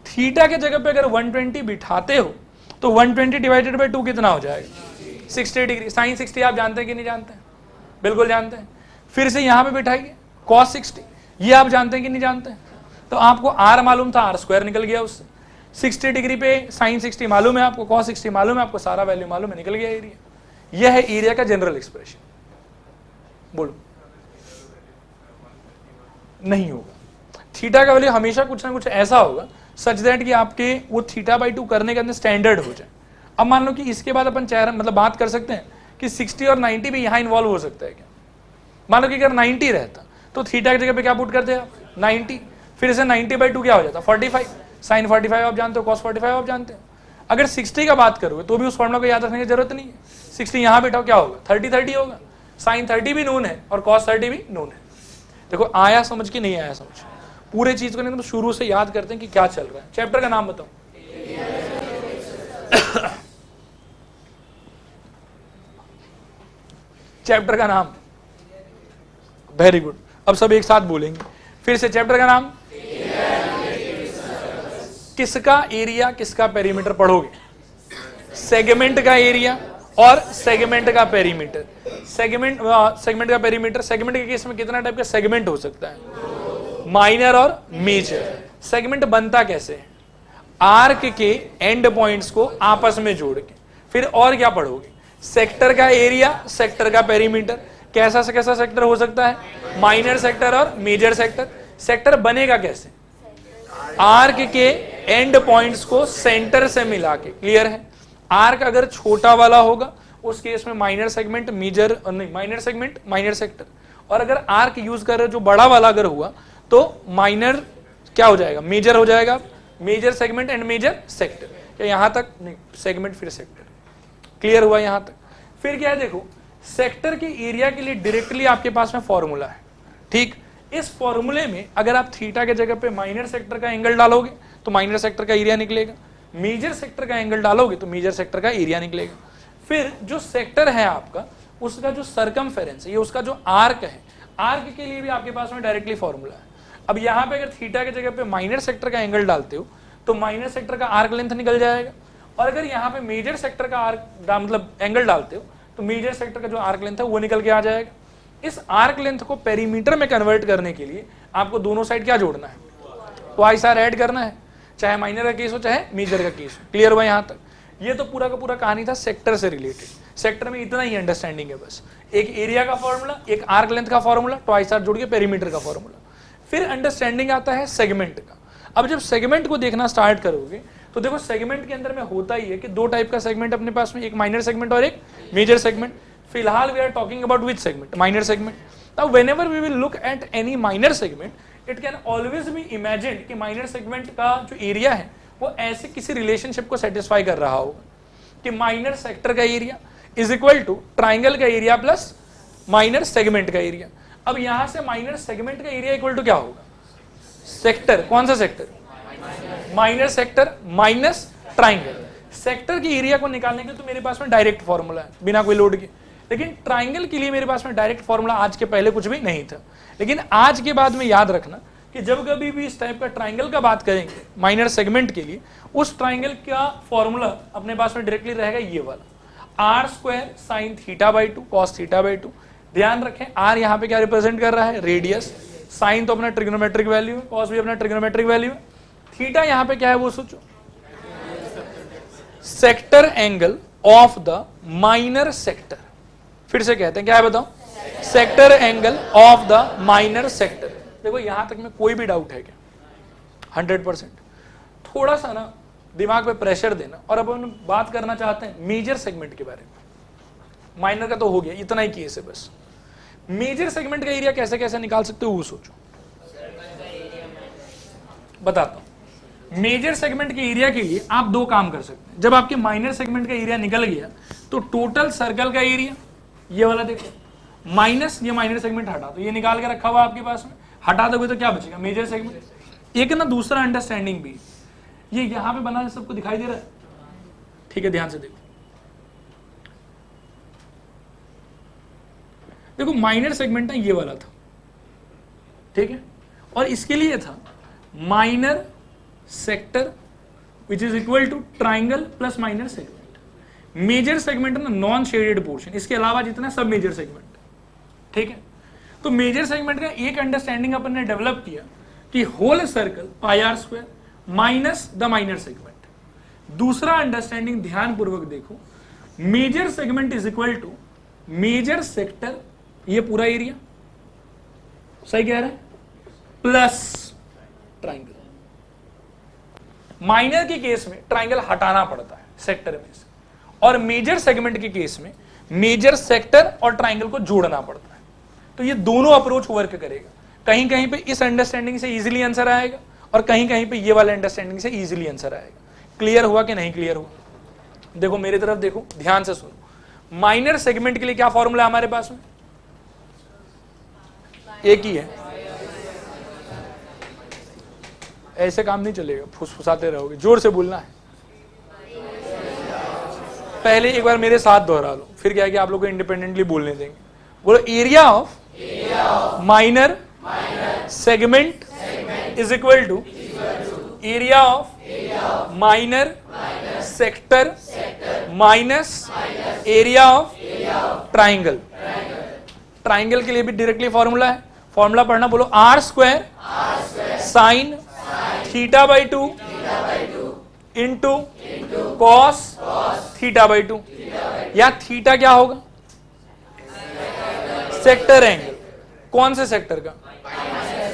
थीटा के जगह पे अगर 120 बिठाते हो तो 120 डिवाइडेड बाई 2 कितना हो जाएगा, 60 डिग्री। साइन 60 आप जानते हैं कि नहीं जानते हैं, बिल्कुल जानते हैं। फिर से यहां पे बिठाइए cos 60, ये आप जानते हैं कि नहीं जानते हैं। तो आपको आर मालूम था, आर स्क्वायर निकल गया उससे। 60 डिग्री पे साइन 60 मालूम है आपको, cos 60 मालूम है आपको, सारा वैल्यू मालूम है, निकल गया एरिया। यह है एरिया का जनरल एक्सप्रेशन। बोलो, नहीं होगा। थीटा का वैल्यू हमेशा कुछ ना कुछ ऐसा होगा सच दैट कि आपके वो थीटा बाई 2 करने के अंदर स्टैंडर्ड हो जाए। अब मान लो कि इसके बाद अपन चेहरा मतलब बात कर सकते हैं कि 60 और 90 भी यहां इन्वॉल्व हो सकता है क्या। मान लो कि अगर 90 रहता तो थीटा की जगह पे क्या पुट करते आप, 90, फिर से 90 बाई 2 क्या हो जाता, 45। साइन 45 आप जानते हो, cos 45 आप जानते हो। अगर 60 का बात करोगे तो भी उस फॉर्मूला को याद रखने की जरूरत नहीं है। 60 यहां बैठाओ क्या होगा, 30 होगा। साइन 30 भी नून है और cos 30 भी नून है। देखो आया समझ कि नहीं आया समझ, पूरे चीज को नहीं तो शुरू से याद करते हैं कि क्या चल रहा है। चैप्टर का नाम बताओ, चैप्टर का नाम, वेरी गुड। अब सब एक साथ बोलेंगे फिर से, चैप्टर का नाम, किसका एरिया किसका पेरीमीटर पढ़ोगे, सेगमेंट का एरिया और सेगमेंट का पेरीमीटर। सेगमेंट का पेरीमीटर, सेगमेंट के केस में कितना टाइप का सेगमेंट हो सकता है, माइनर और मेजर। सेगमेंट बनता कैसे है, आर्क के एंड पॉइंट्स को आपस में जोड़ के। फिर और क्या पढ़ोगे, सेक्टर का एरिया, सेक्टर का पेरीमीटर। कैसा से कैसा सेक्टर हो सकता है, माइनर सेक्टर और मेजर सेक्टर। सेक्टर बनेगा कैसे, आर्क के एंड पॉइंट्स को सेंटर से मिला के। क्लियर है। आर्क अगर छोटा वाला होगा उस केस में माइनर सेगमेंट, मेजर नहीं, माइनर सेगमेंट माइनर सेक्टर। और अगर आर्क यूज कर रहे हो जो बड़ा वाला अगर हुआ तो माइनर क्या हो जाएगा, मेजर हो जाएगा। Major segment and major sector. क्या यहां तक नहीं, सेगमेंट फिर सेक्टर। क्लियर हुआ यहां तक। फिर क्या है, देखो सेक्टर के एरिया के लिए डायरेक्टली आपके पास में फॉर्मूला है। ठीक, इस फॉर्मूले में अगर आप थीटा के जगह पे माइनर सेक्टर का एंगल डालोगे तो माइनर सेक्टर का एरिया निकलेगा, मेजर सेक्टर का एंगल डालोगे तो मेजर सेक्टर का एरिया निकलेगा। फिर जो सेक्टर है आपका उसका जो सरकमफेरेंस है, ये उसका जो आर्क है, आर्क के लिए भी आपके पास में डायरेक्टली फॉर्मूला है। अब यहाँ पे अगर थीटा के जगह पे माइनर सेक्टर का एंगल डालते हो तो माइनर सेक्टर का आर्क लेंथ निकल जाएगा। और अगर यहाँ पे मेजर सेक्टर का आर्क मतलब एंगल डालते हो तो मेजर सेक्टर का जो आर्क लेंथ है वो निकल के आ जाएगा। इस आर्क लेंथ को पेरीमीटर में कन्वर्ट करने के लिए आपको दोनों साइड क्या जोड़ना है, ट्वाइस आर ऐड करना है, चाहे माइनर का केस हो चाहे मेजर का केस हो। क्लियर हुआ यहाँ तक। ये तो पूरा का पूरा कहानी था सेक्टर से रिलेटेड। सेक्टर में इतना ही अंडरस्टैंडिंग है बस, एक एरिया का फॉर्मूला, एक आर्क लेंथ का फॉर्मूला, ट्वाइस आर जोड़ के पेरीमीटर का फॉर्मूला। फिर अंडरस्टैंडिंग आता है सेगमेंट का। अब जब सेगमेंट को देखना स्टार्ट करोगे तो देखो सेगमेंट के अंदर में होता ही है कि दो टाइप का सेगमेंट अपने पास में, एक माइनर सेगमेंट और एक मेजर सेगमेंट। फिलहाल we are talking about which segment, minor segment. Now whenever we will look at any minor segment, it can always be imagine कि माइनर सेगमेंट का जो एरिया है वो ऐसे किसी रिलेशनशिप को सेटिस्फाई कर रहा होगा कि माइनर सेक्टर का area is equal to triangle का एरिया प्लस माइनर सेगमेंट का एरिया। अब यहां से माइनर सेगमेंट का एरिया इक्वल टू क्या होगा? सेक्टर, कौन सा sector? Minor sector minus triangle. Sector की एरिया को निकालने के लिए तो मेरे पास में डायरेक्ट फॉर्मूला है बिना कोई लोड के, लेकिन ट्राइंगल के लिए मेरे पास में डायरेक्ट फॉर्मूला आज के पहले कुछ भी नहीं था। लेकिन आज के बाद में याद रखना कि जब कभी भी इस टाइप का ट्राइंगल का बात करेंगे माइनर सेगमेंट के लिए, उस ट्राइंगल का फॉर्मूला अपने पास में डायरेक्टली रहेगा ये वाला, R square sine theta by 2 cos theta by 2। ध्यान रखें आर यहाँ पे क्या रिप्रेजेंट कर रहा है? रेडियस। साइन तो अपना ट्रिग्नोमेट्रिक वैल्यू है, कॉस भी अपना ट्रिग्नोमेट्रिक वैल्यू है। थीटा यहाँ पे क्या है वो सोचो, sector angle of the minor sector. फिर से कहते हैं क्या है बताओ? Sector angle of the minor sector. देखो यहां तक में कोई भी डाउट है क्या? 100%। थोड़ा सा ना दिमाग पे प्रेशर देना, और अब हम बात करना चाहते हैं मेजर सेगमेंट के बारे में। माइनर का तो हो गया, इतना ही केस है बस। मेजर सेगमेंट का एरिया कैसे कैसे निकाल सकते हो वो सोचो, बताता हूं। मेजर सेगमेंट के एरिया के लिए आप दो काम कर सकते हैं। जब आपके माइनर सेगमेंट का एरिया निकल गया तो टोटल सर्कल का एरिया, ये वाला देखो, माइनस ये माइनर सेगमेंट हटा दो, ये निकाल के रखा हुआ आपके पास में, हटा दोगे तो क्या बचेगा? Major segment. एक ना दूसरा अंडरस्टैंडिंग भी, ये यहां पे बना है, सबको दिखाई दे रहा है? ठीक है, ध्यान से देखो। देखो माइनर सेगमेंट ना ये वाला था, ठीक है, और इसके लिए था minor sector which is equal to triangle plus minor segment. Major segment है ना नॉन शेडेड पोर्शन, इसके अलावा जितना सब मेजर सेगमेंट, ठीक है। तो मेजर सेगमेंट का एक अंडरस्टैंडिंग अपन ने डेवलप किया कि whole circle pi R square minus the minor segment. दूसरा अंडरस्टैंडिंग ध्यान पूर्वक देखो, major segment is equal to major sector, ये पूरा एरिया, सही कह रहे हैं, प्लस ट्राइंगल। माइनर के केस में ट्राइंगल हटाना पड़ता है सेक्टर में से, और मेजर सेगमेंट के केस में मेजर सेक्टर और ट्राइंगल को जोड़ना पड़ता है। तो ये दोनों अप्रोच वर्क करेगा। कहीं कहीं पे इस अंडरस्टैंडिंग से इजीली आंसर आएगा, और कहीं कहीं पे ये वाले अंडरस्टैंडिंग से इजीली आंसर आएगा। क्लियर हुआ कि नहीं क्लियर हुआ? देखो मेरी तरफ देखो, ध्यान से सुनो। माइनर सेगमेंट के लिए क्या फॉर्मूला हमारे पास में? एक ही है, ऐसे काम नहीं चलेगा, फुसफुसाते रहोगे, जोर से बोलना है। पहले एक बार मेरे साथ दोहरा लो, फिर क्या है कि आप लोग को इंडिपेंडेंटली बोलने देंगे। बोलो, area of minor segment is equal to area of minor sector minus area of triangle. Triangle के लिए भी डायरेक्टली फॉर्मूला है, फॉर्मूला पढ़ना, बोलो R square sine theta by 2 into cos theta by 2। या थीटा क्या होगा? Sector angle. कौन से सेक्टर का?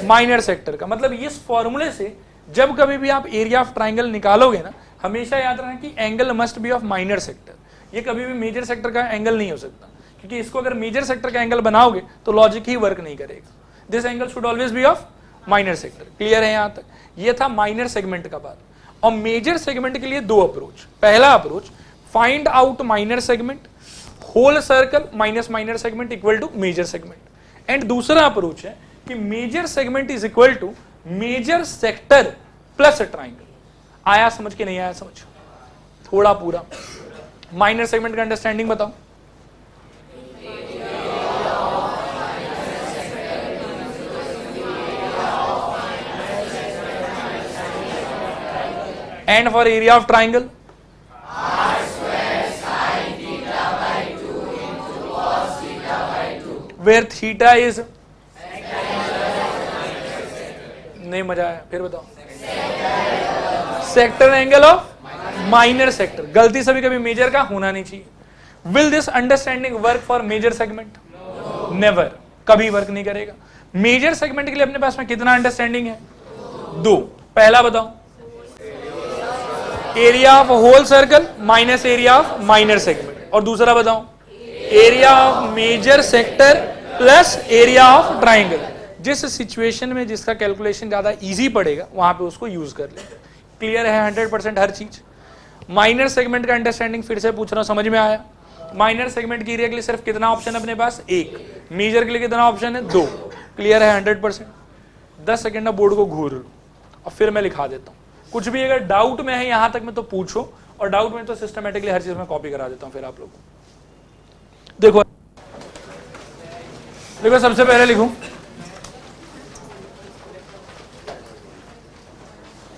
माइनर सेक्टर का। मतलब इस फॉर्मूले से जब कभी भी आप एरिया ऑफ ट्राइंगल निकालोगे ना, हमेशा याद रखना कि angle must be of minor sector. ये कभी भी मेजर सेक्टर का एंगल नहीं हो सकता, क्योंकि इसको अगर मेजर सेक्टर का एंगल बनाओगे तो लॉजिक ही वर्क नहीं करेगा। This angle should always be of minor sector. Clear है यहां तक? ये था माइनर सेगमेंट का बात। और मेजर सेगमेंट के लिए दो अप्रोच। पहला approach, find out minor segment, whole circle minus minor segment equal to major segment. And दूसरा अप्रोच है कि major segment is equal to major sector plus triangle. आया समझ के नहीं आया समझ? थोड़ा पूरा माइनर सेगमेंट का अंडरस्टैंडिंग बताओ। And for area of triangle, r square sin theta by 2 into cos theta by 2, where theta is, नहीं मजा आया, फिर बताओ। Sector angle of minor sector, गलती से भी कभी मेजर का होना नहीं चाहिए। Will this understanding work for major segment? Never, कभी वर्क नहीं करेगा। मेजर सेगमेंट के लिए अपने पास में कितना अंडरस्टैंडिंग है? 2। पहला बताओ, area of whole circle minus area of minor segment, और दूसरा बताओ, area of major sector plus area of triangle. जिस सिचुएशन में जिसका कैलकुलेशन ज्यादा इजी पड़ेगा वहां पे उसको यूज कर ले। क्लियर है 100% हर चीज? माइनर सेगमेंट का अंडरस्टैंडिंग फिर से पूछ रहा हूं, समझ में आया? माइनर सेगमेंट की एरिया के लिए सिर्फ कितना ऑप्शन है अपने पास? 1। मेजर के लिए कितना ऑप्शन है? 2। क्लियर है 100%? 10 सेकेंड में बोर्ड को घूर लो और फिर मैं लिखा देता हूं। कुछ भी अगर डाउट में है यहां तक में तो पूछो, और डाउट में तो सिस्टमेटिकली हर चीज में कॉपी करा देता हूं फिर आप लोगों को। देखो देखो, सबसे पहले लिखूं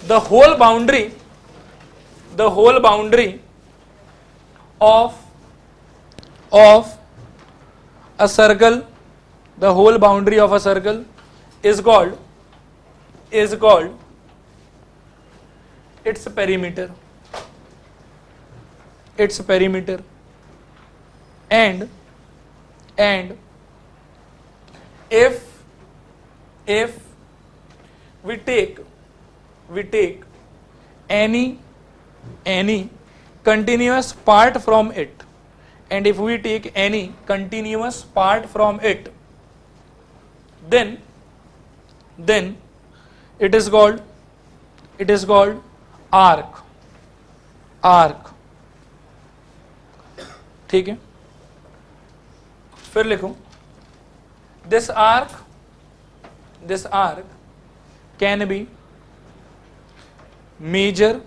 the whole boundary of a circle, the whole boundary of a circle is called its perimeter, and if we take any continuous part from it, and if we take any continuous part from it, then it is called arc. ठीक है, फिर लिखूं, this arc can be major,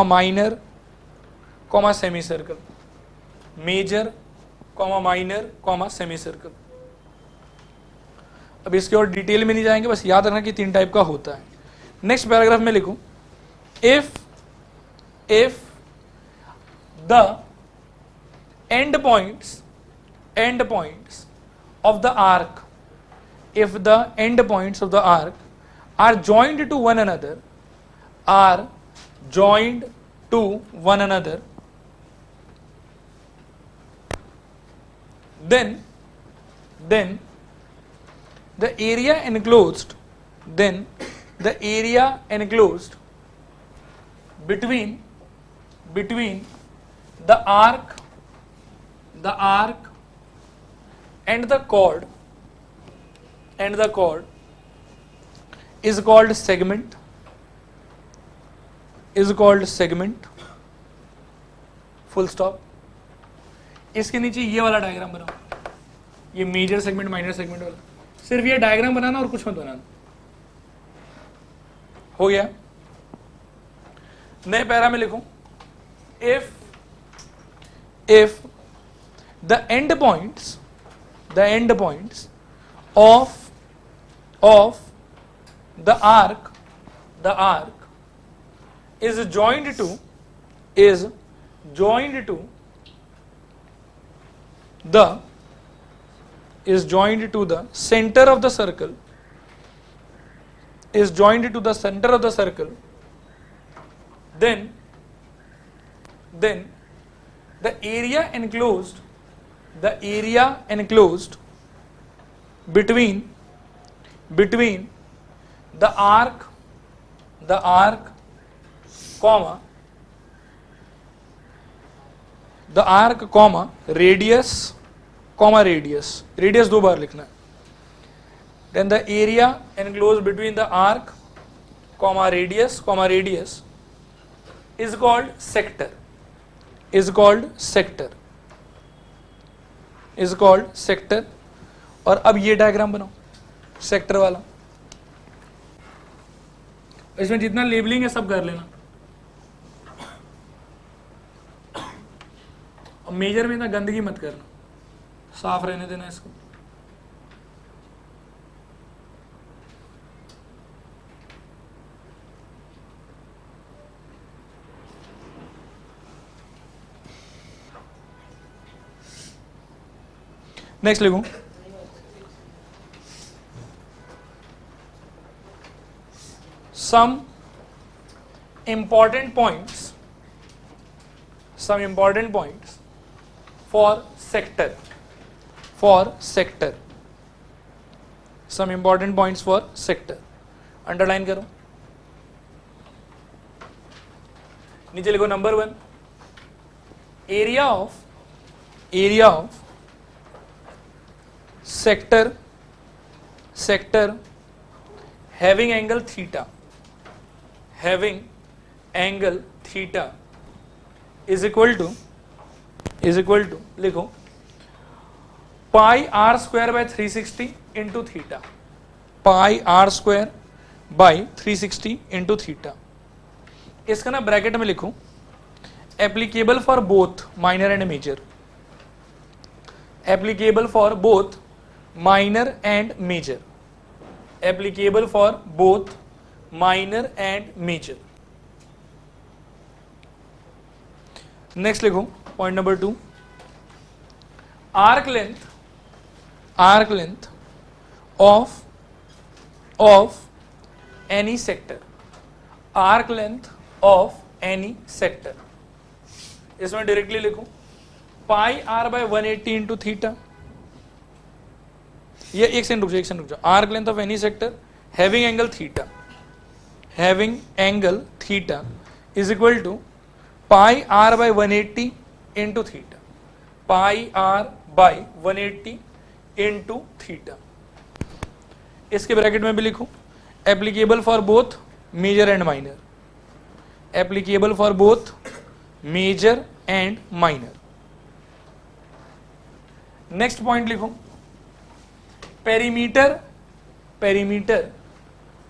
minor, semicircle. Major, minor, semicircle. अब इसके और detail में नहीं जाएंगे, बस याद रखना कि 3 टाइप का होता है। नेक्स्ट पैराग्राफ में लिखूं, if the end points of the arc are joined to one another, then the area enclosed between the arc and the chord is called segment. Full stop. इसके नीचे ये वाला डायग्राम बनाओ, ये मेजर सेगमेंट माइनर सेगमेंट वाला, सिर्फ ये diagram बनाना और कुछ मत बनाना। हो गया? नए पैरा में लिखूं, if the end points of the arc is joined to the center of the circle, then the area enclosed between the arc radius 2 बार लिखना है। then the area enclosed between the arc radius is called sector. और अब ये diagram बनाओ sector वाला, इसमें जितना labelling है सब कर लेना। और मेजर में इतना गंदगी मत करना, साफ रहने देना इसको। नेक्स्ट लिखूं, some important points some important points for sector, some important points for sector. Underline करो, नीचे लिखो number 1, area of sector having angle theta is equal to लिखो पाई r square by 360 into theta, pi r square by 360 into theta. इसका ना bracket में लिखो applicable for both minor and major, applicable for both minor and major, applicable for both minor and major. Next लिखो point number 2, arc length of any sector, arc length of any sector. इसमें directly लिखो pi R by 180 into theta. ये एक second रुक जाओ. Arc length of any sector having angle theta is equal to pi R by 180 into theta, pi R by 180 into theta. इसके bracket में भी लिखो applicable for both major and minor, applicable for both major and minor. Next point लिखो perimeter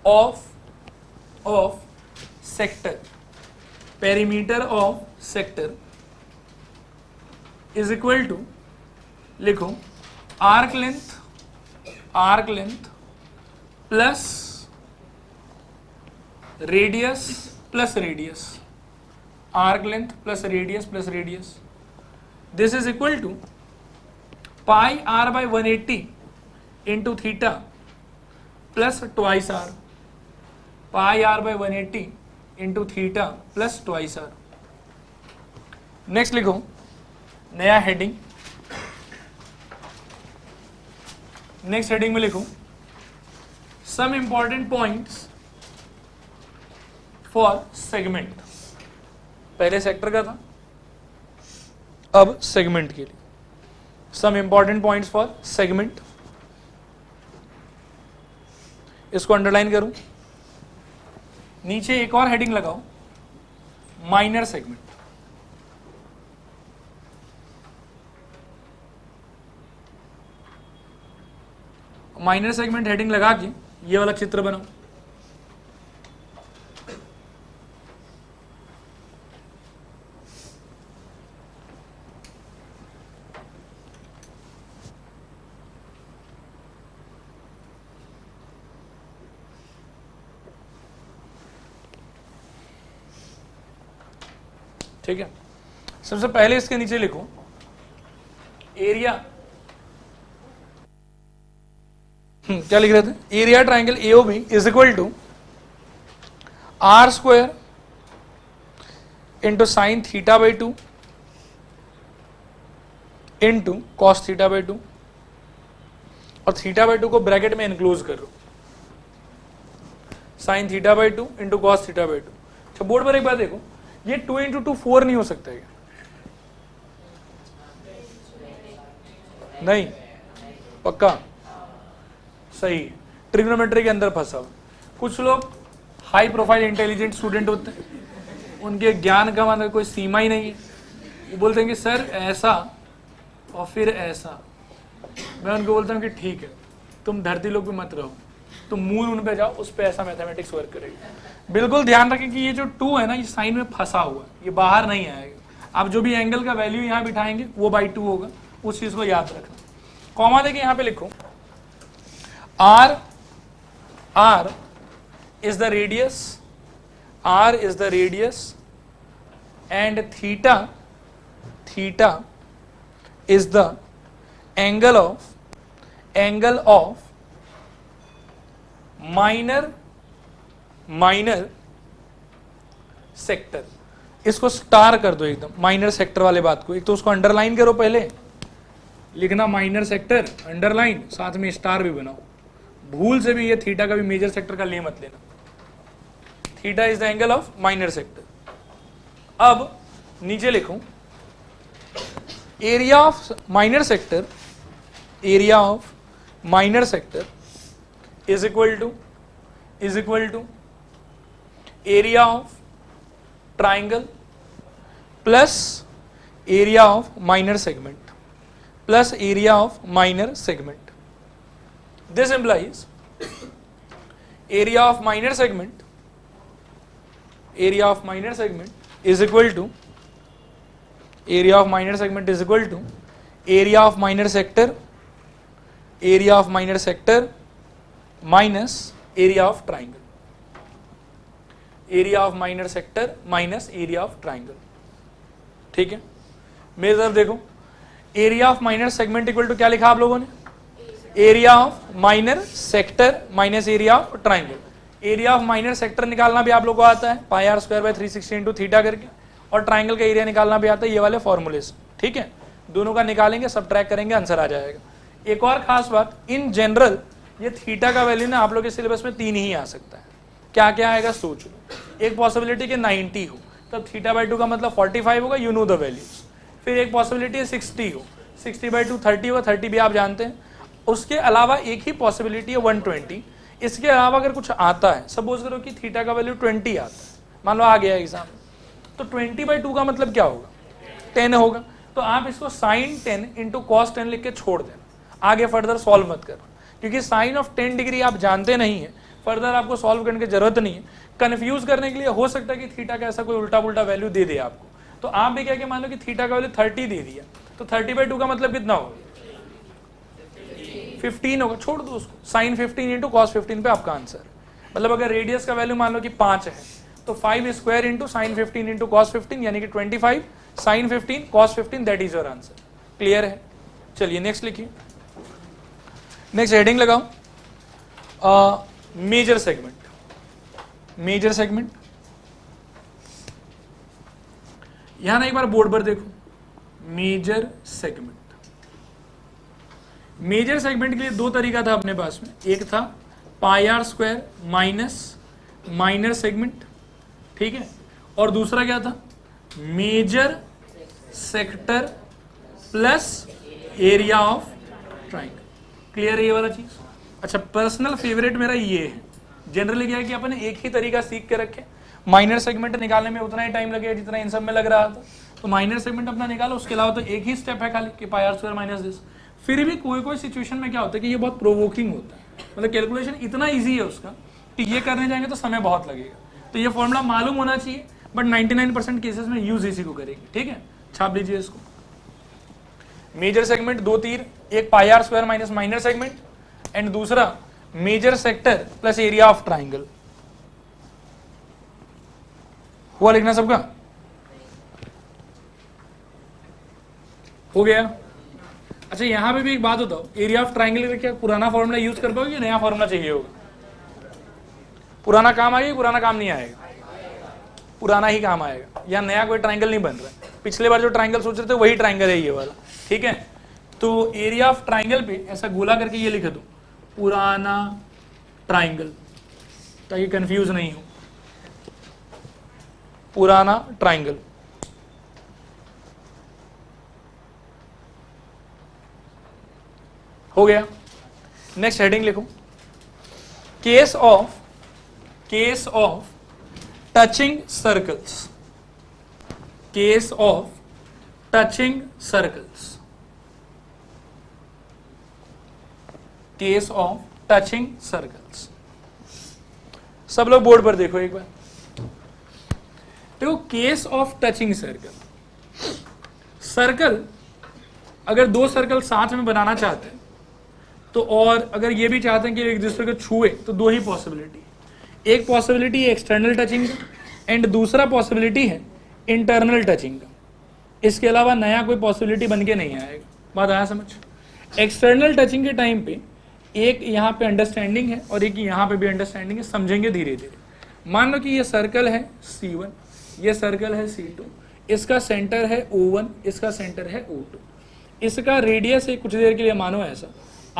of sector, perimeter of sector is equal to लिखो arc length plus radius, arc length plus radius. This is equal to pi r by 180 into theta plus twice r, pi r by 180 into theta plus twice r. Next लिखो नया heading, next heading में लिखो some important points for segment. पहले sector का था, अब segment के लिए some important points for segment. इसको अंडरलाइन करूं, नीचे एक और हेडिंग लगाओ minor segment. Minor segment heading लगा के ये वाला चित्र बनाओ. ठीक है, सबसे पहले इसके नीचे लिखो एरिया. क्या लिख रहे थे? Area triangle AOB is equal to R square into sine theta by 2 into cos theta by 2, और थीटा बाई 2 को ब्रैकेट में एनक्लोज कर लो, sine theta by 2 into cos theta by 2. अच्छा, बोर्ड पर एक बात देखो, ये 2 इंटू 2 4 नहीं हो सकता है, नहीं पक्का सही, ट्रिग्नोमेट्री के अंदर फंसा हुआ. कुछ लोग हाई प्रोफाइल इंटेलिजेंट स्टूडेंट होते हैं, उनके ज्ञान का मतलब कोई सीमा ही नहीं है. वो बोलते हैं कि सर ऐसा और फिर ऐसा. मैं उनको बोलता हूँ कि ठीक है, तुम धरती लोग भी मत रहो, तुम मूल उन पे जाओ, उस पे ऐसा मैथमेटिक्स वर्क करेगी. बिल्कुल ध्यान रखें कि ये जो 2 है ना, ये साइन में फंसा हुआ है, ये बाहर नहीं आएगा. आप जो भी एंगल का वैल्यू यहाँ बिठाएंगे वो बाई 2 होगा, उस चीज को याद रखना. कॉमा देके यहाँ पे लिखो R is the radius, and theta is the angle of minor sector. इसको स्टार कर दो एकदम, माइनर सेक्टर वाले बात को। एक तो उसको अंडरलाइन करो, पहले लिखना माइनर सेक्टर अंडरलाइन, साथ में स्टार भी बनाओ। भूल से भी ये थीटा का भी मेजर सेक्टर का ले मत लेना। Theta is the angle of minor sector. अब नीचे लिखूं area of minor sector, area of minor sector is equal to area of triangle plus area of minor segment plus area of minor segment. This implies area of minor segment is equal to area of minor segment is equal to area of minor sector minus area of triangle, area of minor sector minus area of triangle। ठीक है, मेरी तरफ देखो, area of minor segment equal to क्या लिखा आप लोगों ने, area of minor sector minus area of triangle. Area of minor sector निकालना भी आप लोगों को आता है, pi R square by 360 into theta करके, और ट्राइंगल का एरिया निकालना भी आता है ये वाले फॉर्मूले से। ठीक है, दोनों का निकालेंगे, सब ट्रैक करेंगे, आंसर आ जाएगा। एक और खास बात, इन जनरल ये थीटा का वैल्यू ना आप लोग के सिलेबस में 3 ही आ सकता है। क्या क्या आएगा सोच लो। एक पॉसिबिलिटी के 90 हो, तब थीटा बाई 2 का मतलब 45 होगा, यू नो द वैल्यूज। फिर एक पॉसिबिलिटी है 60 हो, 60 बाई 2 30 होगा, 30 भी आप जानते हैं। उसके अलावा एक ही पॉसिबिलिटी है 120। इसके अलावा अगर कुछ आता है, सपोज करो कि थीटा का वैल्यू 20 आता है, मान लो आ गया एग्जाम, तो 20 बाई 2 का मतलब क्या होगा, 10 होगा। तो आप इसको साइन 10 इंटू कॉस 10 लिख के छोड़ देना, आगे फर्दर सॉल्व मत करना, क्योंकि साइन ऑफ 10 डिग्री आप जानते नहीं है, फर्दर आपको सॉल्व करने की जरूरत नहीं है। कंफ्यूज करने के लिए हो सकता है कि थीटा का ऐसा कोई उल्टा पुल्टा वैल्यू दे दे आपको, तो आप भी क्या कि मान लो कि थीटा का वैल्यू 30 दे दिया, तो 30 बाई 2 का मतलब कितना होगा, 15 होगा, छोड़ दो उसको। साइन 15 इंटू कॉस 15 पे आपका आंसर। मतलब अगर रेडियस का वैल्यू मान लो कि 5 है, तो 5 square into sine 15 into cos 15 यानी कि 25 sine 15 cos 15, that is your answer. Clear है? चलिए नेक्स्ट लिखिए, नेक्स्ट हेडिंग लगाओ, मेजर सेगमेंट। मेजर सेगमेंट, यहां ना एक बार बोर्ड पर देखो, मेजर सेगमेंट। मेजर सेगमेंट के लिए 2 तरीका था अपने पास में, एक था pi R square minus minor segment, ठीक है, और दूसरा क्या था, major sector plus area of triangle. Clear है ये वाला चीज? अच्छा, पर्सनल फेवरेट मेरा ये है। जनरली क्या है कि अपन एक ही तरीका सीख के रखे, माइनर सेगमेंट निकालने में उतना ही टाइम लगेगा जितना इन सब में लग रहा था, तो माइनर सेगमेंट अपना निकालो। उसके अलावा तो एक ही स्टेप है खाली कि pi R square minus this. फिर भी कोई कोई सिचुएशन में क्या होता है कि ये बहुत प्रोवोकिंग होता है, मतलब कैलकुलेशन इतना इजी है उसका कि ये करने जाएंगे तो समय बहुत लगेगा। तो ये फॉर्मूला मालूम होना चाहिए, बट 99% केसेस में यूज इसी को करेंगे। ठीक है, छाप लीजिए इसको। मेजर सेगमेंट 2 तीर, एक pi R square minus minor segment and दूसरा major sector plus area of triangle. हुआ लिखना सबका? हो गया? अच्छा, यहां पे भी एक बात बताओ, एरिया ऑफ ट्राइंगल का क्या पुराना फॉर्मूला यूज कर पाओगे, नया फॉर्मूला चाहिए होगा? पुराना काम आएगा, पुराना काम नहीं आएगा? पुराना ही काम आएगा, या नया कोई ट्राइंगल नहीं बन रहा। पिछले बार जो ट्राइंगल सोच रहे थे वही ट्राइंगल है ये वाला। ठीक है, तो एरिया ऑफ ट्राइंगल पे ऐसा गोला करके ये लिख दो, पुराना ट्राइंगल, ताकि कंफ्यूज नहीं हो। पुराना ट्राइंगल, हो गया। नेक्स्ट हेडिंग लिखो, case of touching circles. Case of touching circles, case of touching circles. सब लोग बोर्ड पर देखो एक बार, देखो case of touching circle. Circle अगर 2 सर्कल साथ में बनाना चाहते हैं तो, और अगर ये भी चाहते हैं कि एक दूसरे को छुए, तो 2 ही पॉसिबिलिटी। एक पॉसिबिलिटी है एक्सटर्नल टचिंग का एंड दूसरा पॉसिबिलिटी है इंटरनल टचिंग का। इसके अलावा नया कोई पॉसिबिलिटी बन के नहीं आएगा। बात आया समझ? एक्सटर्नल टचिंग के टाइम पे एक यहाँ पे अंडरस्टैंडिंग है और एक यहाँ पे भी अंडरस्टैंडिंग है, समझेंगे धीरे धीरे। मान लो कि ये सर्कल है C1, ये सर्कल है C2, इसका सेंटर है O1, इसका सेंटर है O2, इसका रेडियस है कुछ देर के लिए मानो ऐसा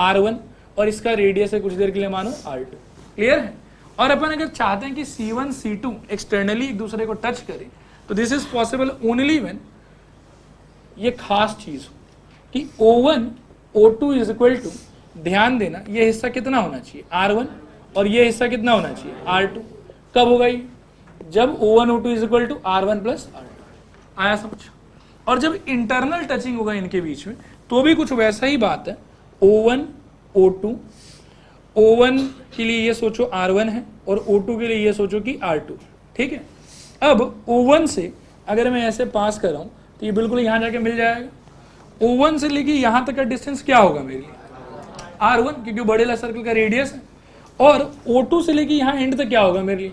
R1 और इसका रेडियस है कुछ देर के लिए मानो R2। क्लियर है? और अपन अगर चाहते हैं कि C1 C2 एक्सटर्नली एक दूसरे को टच करें तो this is possible only when ये खास चीज हो कि O1 O2 is equal to, ध्यान देना ये हिस्सा कितना होना चाहिए R1 और ये हिस्सा कितना होना चाहिए R2। कब होगा ये? जब O1 O2 is equal to R1 plus R2। आया समझ? और जब इंटरनल टचिंग होगा इनके बीच में तो भी कुछ वैसा ही बात है। O1 O2, O1 के लिए ये सोचो R1 है और O2 के लिए ये सोचो कि R2। ठीक है? अब O1 से अगर मैं ऐसे पास कर रहा हूं तो ये बिल्कुल यहां जाके मिल जाएगा। O1 से लेके यहां तक का डिस्टेंस क्या होगा मेरे लिए? R1, क्योंकि बड़े वाला सर्कल का रेडियस है। और O2 से लेके यहां एंड तक क्या होगा मेरे लिए?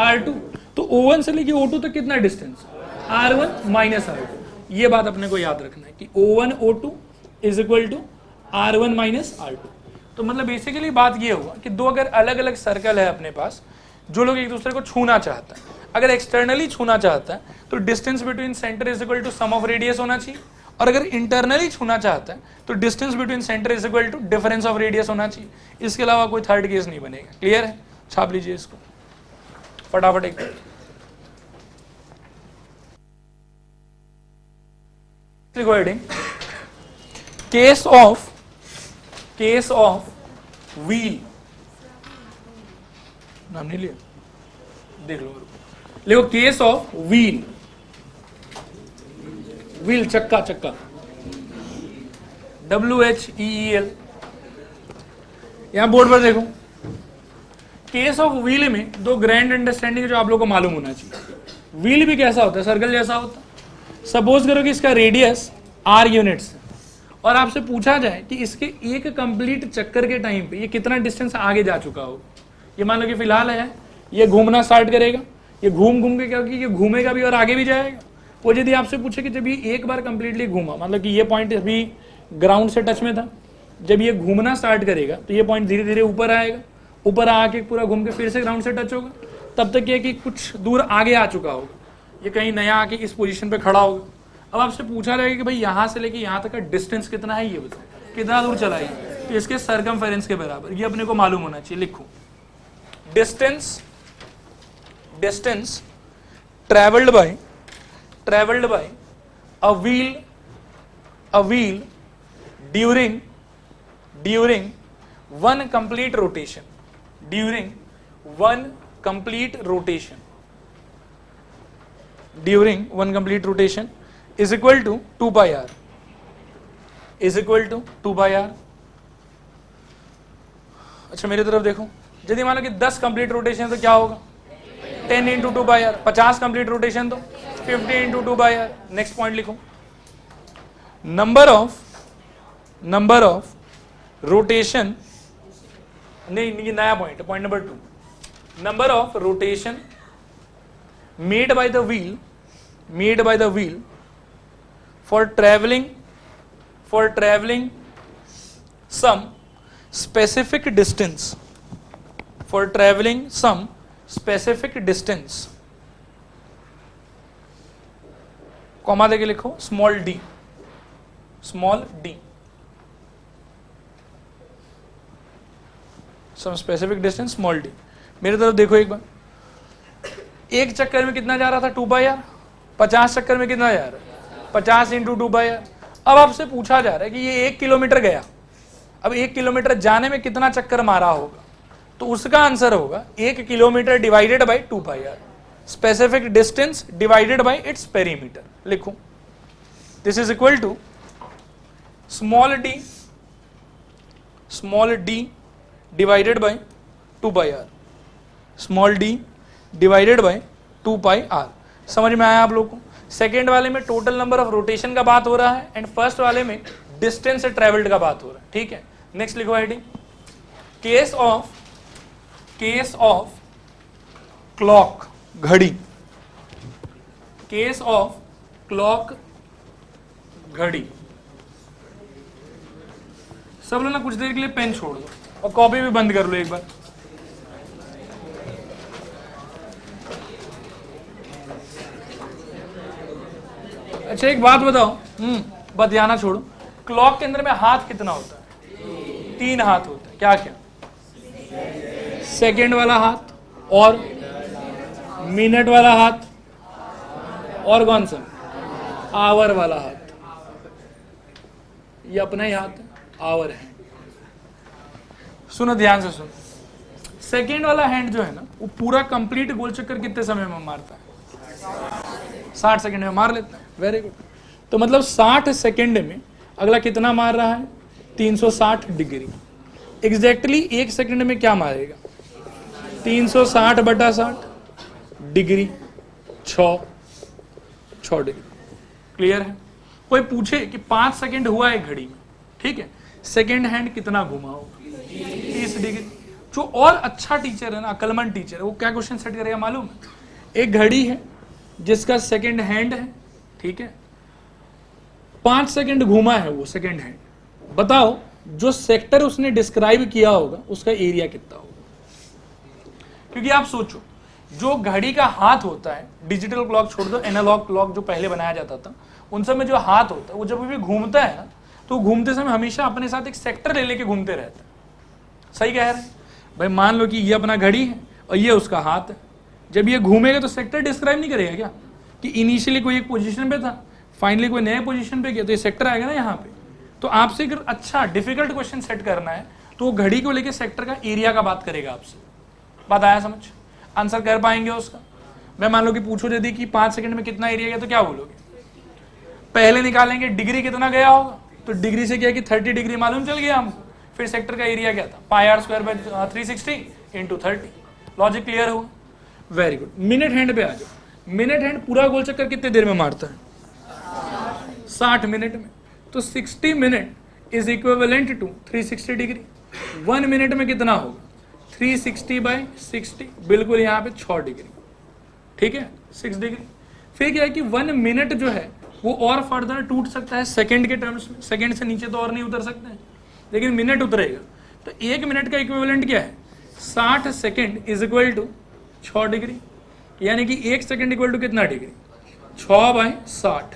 R2। तो O1 से लेके O2 तक कितना डिस्टेंस? R1 minus R2। ये बात अपने को याद रखना है कि O1 O2 is equal to R1 minus R2। तो मतलब बेसिकली बात ये हुआ कि दो अगर अलग अलग सर्कल है अपने पास, जो लोग एक दूसरे को छूना चाहता है, अगर एक्सटर्नली छूना चाहता है तो distance between centre is equal to sum of radius होना चाहिए, और अगर इंटरनली छूना चाहता है तो distance between centre is equal to difference of radius होना चाहिए। इसके अलावा कोई थर्ड केस नहीं बनेगा। क्लियर है? छाप लीजिए इसको फटाफट एक रिकॉर्डिंग। केस ऑफ व्हील, नाम नहीं लिया, देख लो लिखो केस ऑफ व्हील, व्हील चक्का, चक्का WHEEL, यहां बोर्ड पर देखो। केस ऑफ व्हील में दो ग्रैंड अंडरस्टैंडिंग जो आप लोगों को मालूम होना चाहिए। व्हील भी कैसा होता है? सर्कल जैसा होता है। सपोज करो कि इसका रेडियस R यूनिट्स और आपसे पूछा जाए कि इसके एक कंप्लीट चक्कर के टाइम पे ये कितना डिस्टेंस आगे जा चुका हो। ये मान लो कि फिलहाल है ये घूमना स्टार्ट करेगा, ये घूम घूम के क्या होगा, ये घूमेगा भी और आगे भी जाएगा। वो यदि आपसे पूछे कि जब ये एक बार कंप्लीटली घूमा, मतलब कि ये पॉइंट अभी ग्राउंड से टच में था, जब ये घूमना स्टार्ट करेगा तो ये पॉइंट धीरे धीरे ऊपर आएगा, ऊपर आके पूरा घूम के फिर से ग्राउंड से टच होगा, तब तक ये कि कुछ दूर आगे आ चुका होगा, ये कहीं नया आके इस पोजीशन पे खड़ा होगा। अब आपसे पूछा जाएगा कि भाई यहाँ से लेके यहाँ तक का डिस्टेंस कितना है, ये बताओ कितना दूर चला है, तो इसके सरकमफेरेंस के बराबर। ये अपने को मालूम होना चाहिए। लिखो distance travelled by a wheel during one complete rotation, is equal to 2 pi r, अच्छा मेरी तरफ देखो, यदि मान लो कि 10 कंप्लीट रोटेशन तो क्या होगा? 10 into 2 by R. 50 complete rotation तो 50 into 2 by R. Next point लिखो, नंबर ऑफ रोटेशन, नहीं ये नया पॉइंट है, point number 2, number of rotation made by the wheel for traveling some specific distance, comma देके लिखो small d, some specific distance small d। मेरी तरफ देखो एक बार, एक चक्कर में कितना जा रहा था? 2 बाई आर। 50 चक्कर में कितना जा रहा है? 50 इंटू 2 बाई आर। अब आपसे पूछा जा रहा है कि ये 1 किलोमीटर गया, अब 1 किलोमीटर जाने में कितना चक्कर मारा होगा, तो उसका आंसर होगा 1 kilometre divided by 2 pi R, specific distance divided by its perimeter. लिखो this is equal to small D divided by 2 pi R, small D divided by 2 pi R. समझ में आया आप लोग को? सेकेंड वाले में टोटल नंबर ऑफ रोटेशन का बात हो रहा है एंड फर्स्ट वाले में डिस्टेंस ट्रेवल्ड का बात हो रहा है। ठीक है, नेक्स्ट लिखो हेडिंग, केस ऑफ क्लॉक, घड़ी, केस ऑफ क्लॉक घड़ी। सब लोग ना कुछ देर के लिए पेन छोड़ दो और कॉपी भी बंद कर लो एक बार। अच्छा एक बात बताओ, बतियाना छोड़ो, क्लॉक के अंदर में हाथ कितना होता है? 3 हाथ होता है। क्या क्या? सेकेंड वाला हाथ, और मिनट वाला हाथ, और कौन सा? आवर वाला हाथ। ये अपना ही हाथ है, आवर है। सुनो ध्यान से सुनो, सेकेंड वाला हैंड जो है ना, वो पूरा कंप्लीट गोल चक्कर कितने समय में मारता है? 60 सेकंड में मार लेता है। Very good. तो मतलब 60 सेकंड में अगला कितना मार रहा है? 360 डिग्री। एग्जैक्टली 1 सेकंड में क्या मारेगा? 360/60 डिग्री 6 डिग्री। क्लियर है? कोई पूछे कि 5 सेकंड हुआ है घड़ी में, ठीक है, सेकंड हैंड कितना घुमा होगा? 30 डिग्री। जो और अच्छा टीचर है ना, अक्लमंद टीचर है, वो क्या क्वेश्चन सेट करेगा मालूम है? एक घड़ी है जिसका सेकंड हैंड है, ठीक है, 5 सेकंड घूमा है वो सेकंड हैंड, बताओ जो सेक्टर उसने डिस्क्राइब किया होगा उसका एरिया कितना होगा? क्योंकि आप सोचो, जो घड़ी का हाथ होता है, डिजिटल क्लॉक छोड़ दो, एनालॉग क्लॉक जो पहले बनाया जाता था, उन सब में जो हाथ होता है वो जब भी घूमता है ना, तो घूमते समय हमेशा अपने साथ एक सेक्टर ले लेके घूमते रहता है। सही कह रहे हैं भाई? मान लो कि ये अपना घड़ी है और ये उसका हाथ है। जब ये घूमेगा तो सेक्टर डिस्क्राइब नहीं करेगा क्या कि इनिशियली कोई एक पोजीशन पे था, फाइनली कोई नए पोजीशन पे गया, तो ये सेक्टर आएगा ना यहाँ पे। तो आपसे अगर अच्छा डिफिकल्ट क्वेश्चन सेट करना है तो वो घड़ी को लेके सेक्टर का एरिया का बात करेगा आपसे। बात आया समझ? आंसर कर पाएंगे उसका? मैं मान लो कि पूछो यदि कि 5 सेकंड में कितना एरिया गया, तो क्या बोलोगे? पहले निकालेंगे डिग्री कितना गया होगा, तो डिग्री से क्या कि 30 डिग्री मालूम चल गया हमको। फिर सेक्टर का एरिया क्या था? πr² 360 × 30। लॉजिक क्लियर हुआ? Very good. मिनट हैंड पे आ जाओ। मिनट हैंड पूरा गोल चक्कर कितने देर में मारता है? 60 मिनट में। तो 60 minute is equivalent to 360 degree. 1 minute में कितना होगा? 360/60, बिल्कुल यहाँ पे 6 डिग्री, ठीक है, 6 डिग्री। फिर क्या है कि 1 मिनट जो है वो और फर्दर टूट सकता है सेकंड के टर्म्स में, सेकंड से नीचे तो और नहीं उतर सकते हैं, लेकिन मिनट उतरेगा। तो 1 मिनट का इक्विवेलेंट क्या है? 60 second is equal to 6 degree, यानी कि 1 सेकंड इक्वल टू कितना डिग्री? 6/60,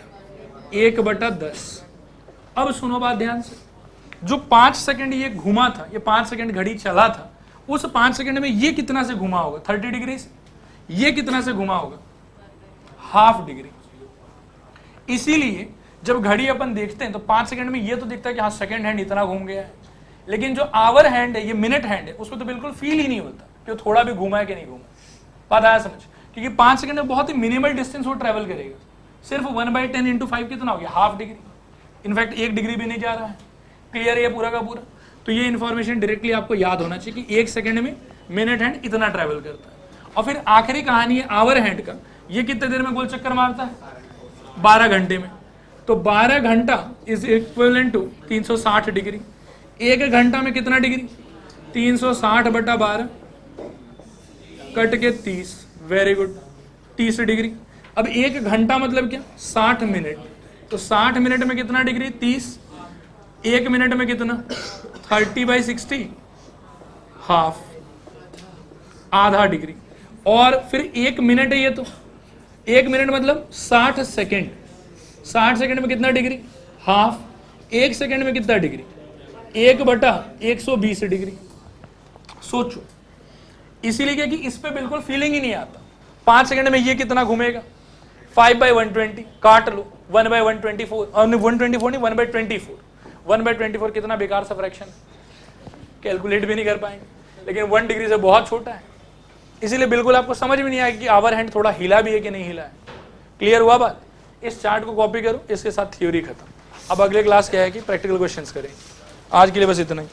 1/10। अब सुनो बात ध्यान से, जो 5 सेकंड ये घुमा था, ये 5 सेकंड घड़ी चला था, उस 5 सेकंड में ये कितना से घुमा होगा? 30 डिग्री से। ये कितना से घुमा होगा? ½ डिग्री। इसीलिए जब घड़ी अपन देखते हैं तो 5 सेकंड में ये तो दिखता है कि हाँ सेकंड हैंड इतना घूम गया है, लेकिन जो आवर हैंड है, ये मिनट हैंड है, उसको तो बिल्कुल फील ही नहीं होता कि वो थोड़ा भी घूमा है कि नहीं घूमा। बात आया समझ? क्योंकि 5 सेकंड में बहुत ही मिनिमल डिस्टेंस वो ट्रेवल करेगा। सिर्फ 1/10 × 5 कितना हो गया? ½ डिग्री। इनफैक्ट 1 डिग्री भी नहीं जा रहा है। क्लियर है पूरा का पूरा? तो ये इन्फॉर्मेशन डायरेक्टली आपको याद होना चाहिए कि 1 सेकंड में मिनट हैंड इतना ट्रेवल करता है। और फिर आखिरी कहानी है आवर हैंड का, ये कितने देर में गोल चक्कर मारता है? 12 घंटे में। तो 12 घंटा इज इक्विवेलेंट टू 360 डिग्री। 1 घंटा में कितना डिग्री? 360/12 कट के 30। Very good, 30 degree. अब 1 घंटा मतलब क्या? 60 मिनट। तो 60 मिनट में कितना डिग्री? 30। 1 मिनट में कितना? 30/60, ½ आधा डिग्री। और फिर 1 मिनट है ये, तो 1 मिनट मतलब 60 सेकेंड। 60 सेकेंड में कितना डिग्री? ½ 1 सेकेंड में कितना डिग्री? 1/120 डिग्री। सोचो, इसीलिए क्या कि इस पे बिल्कुल फीलिंग ही नहीं आता। 5 सेकंड में ये कितना घूमेगा? 5/120 काट लो, 1/124 और 124 नहीं 1/24। 1/24 कितना बेकार सा फ्रैक्शन है, कैलकुलेट भी नहीं कर पाएंगे, लेकिन 1 डिग्री से बहुत छोटा है। इसीलिए बिल्कुल आपको समझ में नहीं आएगा कि आवर हैंड थोड़ा हिला भी है कि नहीं हिला है। क्लियर हुआ बात? इस चार्ट को कॉपी करो, इसके साथ थ्योरी खत्म। अब अगले क्लास क्या है कि प्रैक्टिकल क्वेश्चंस करें। आज के लिए बस इतना ही।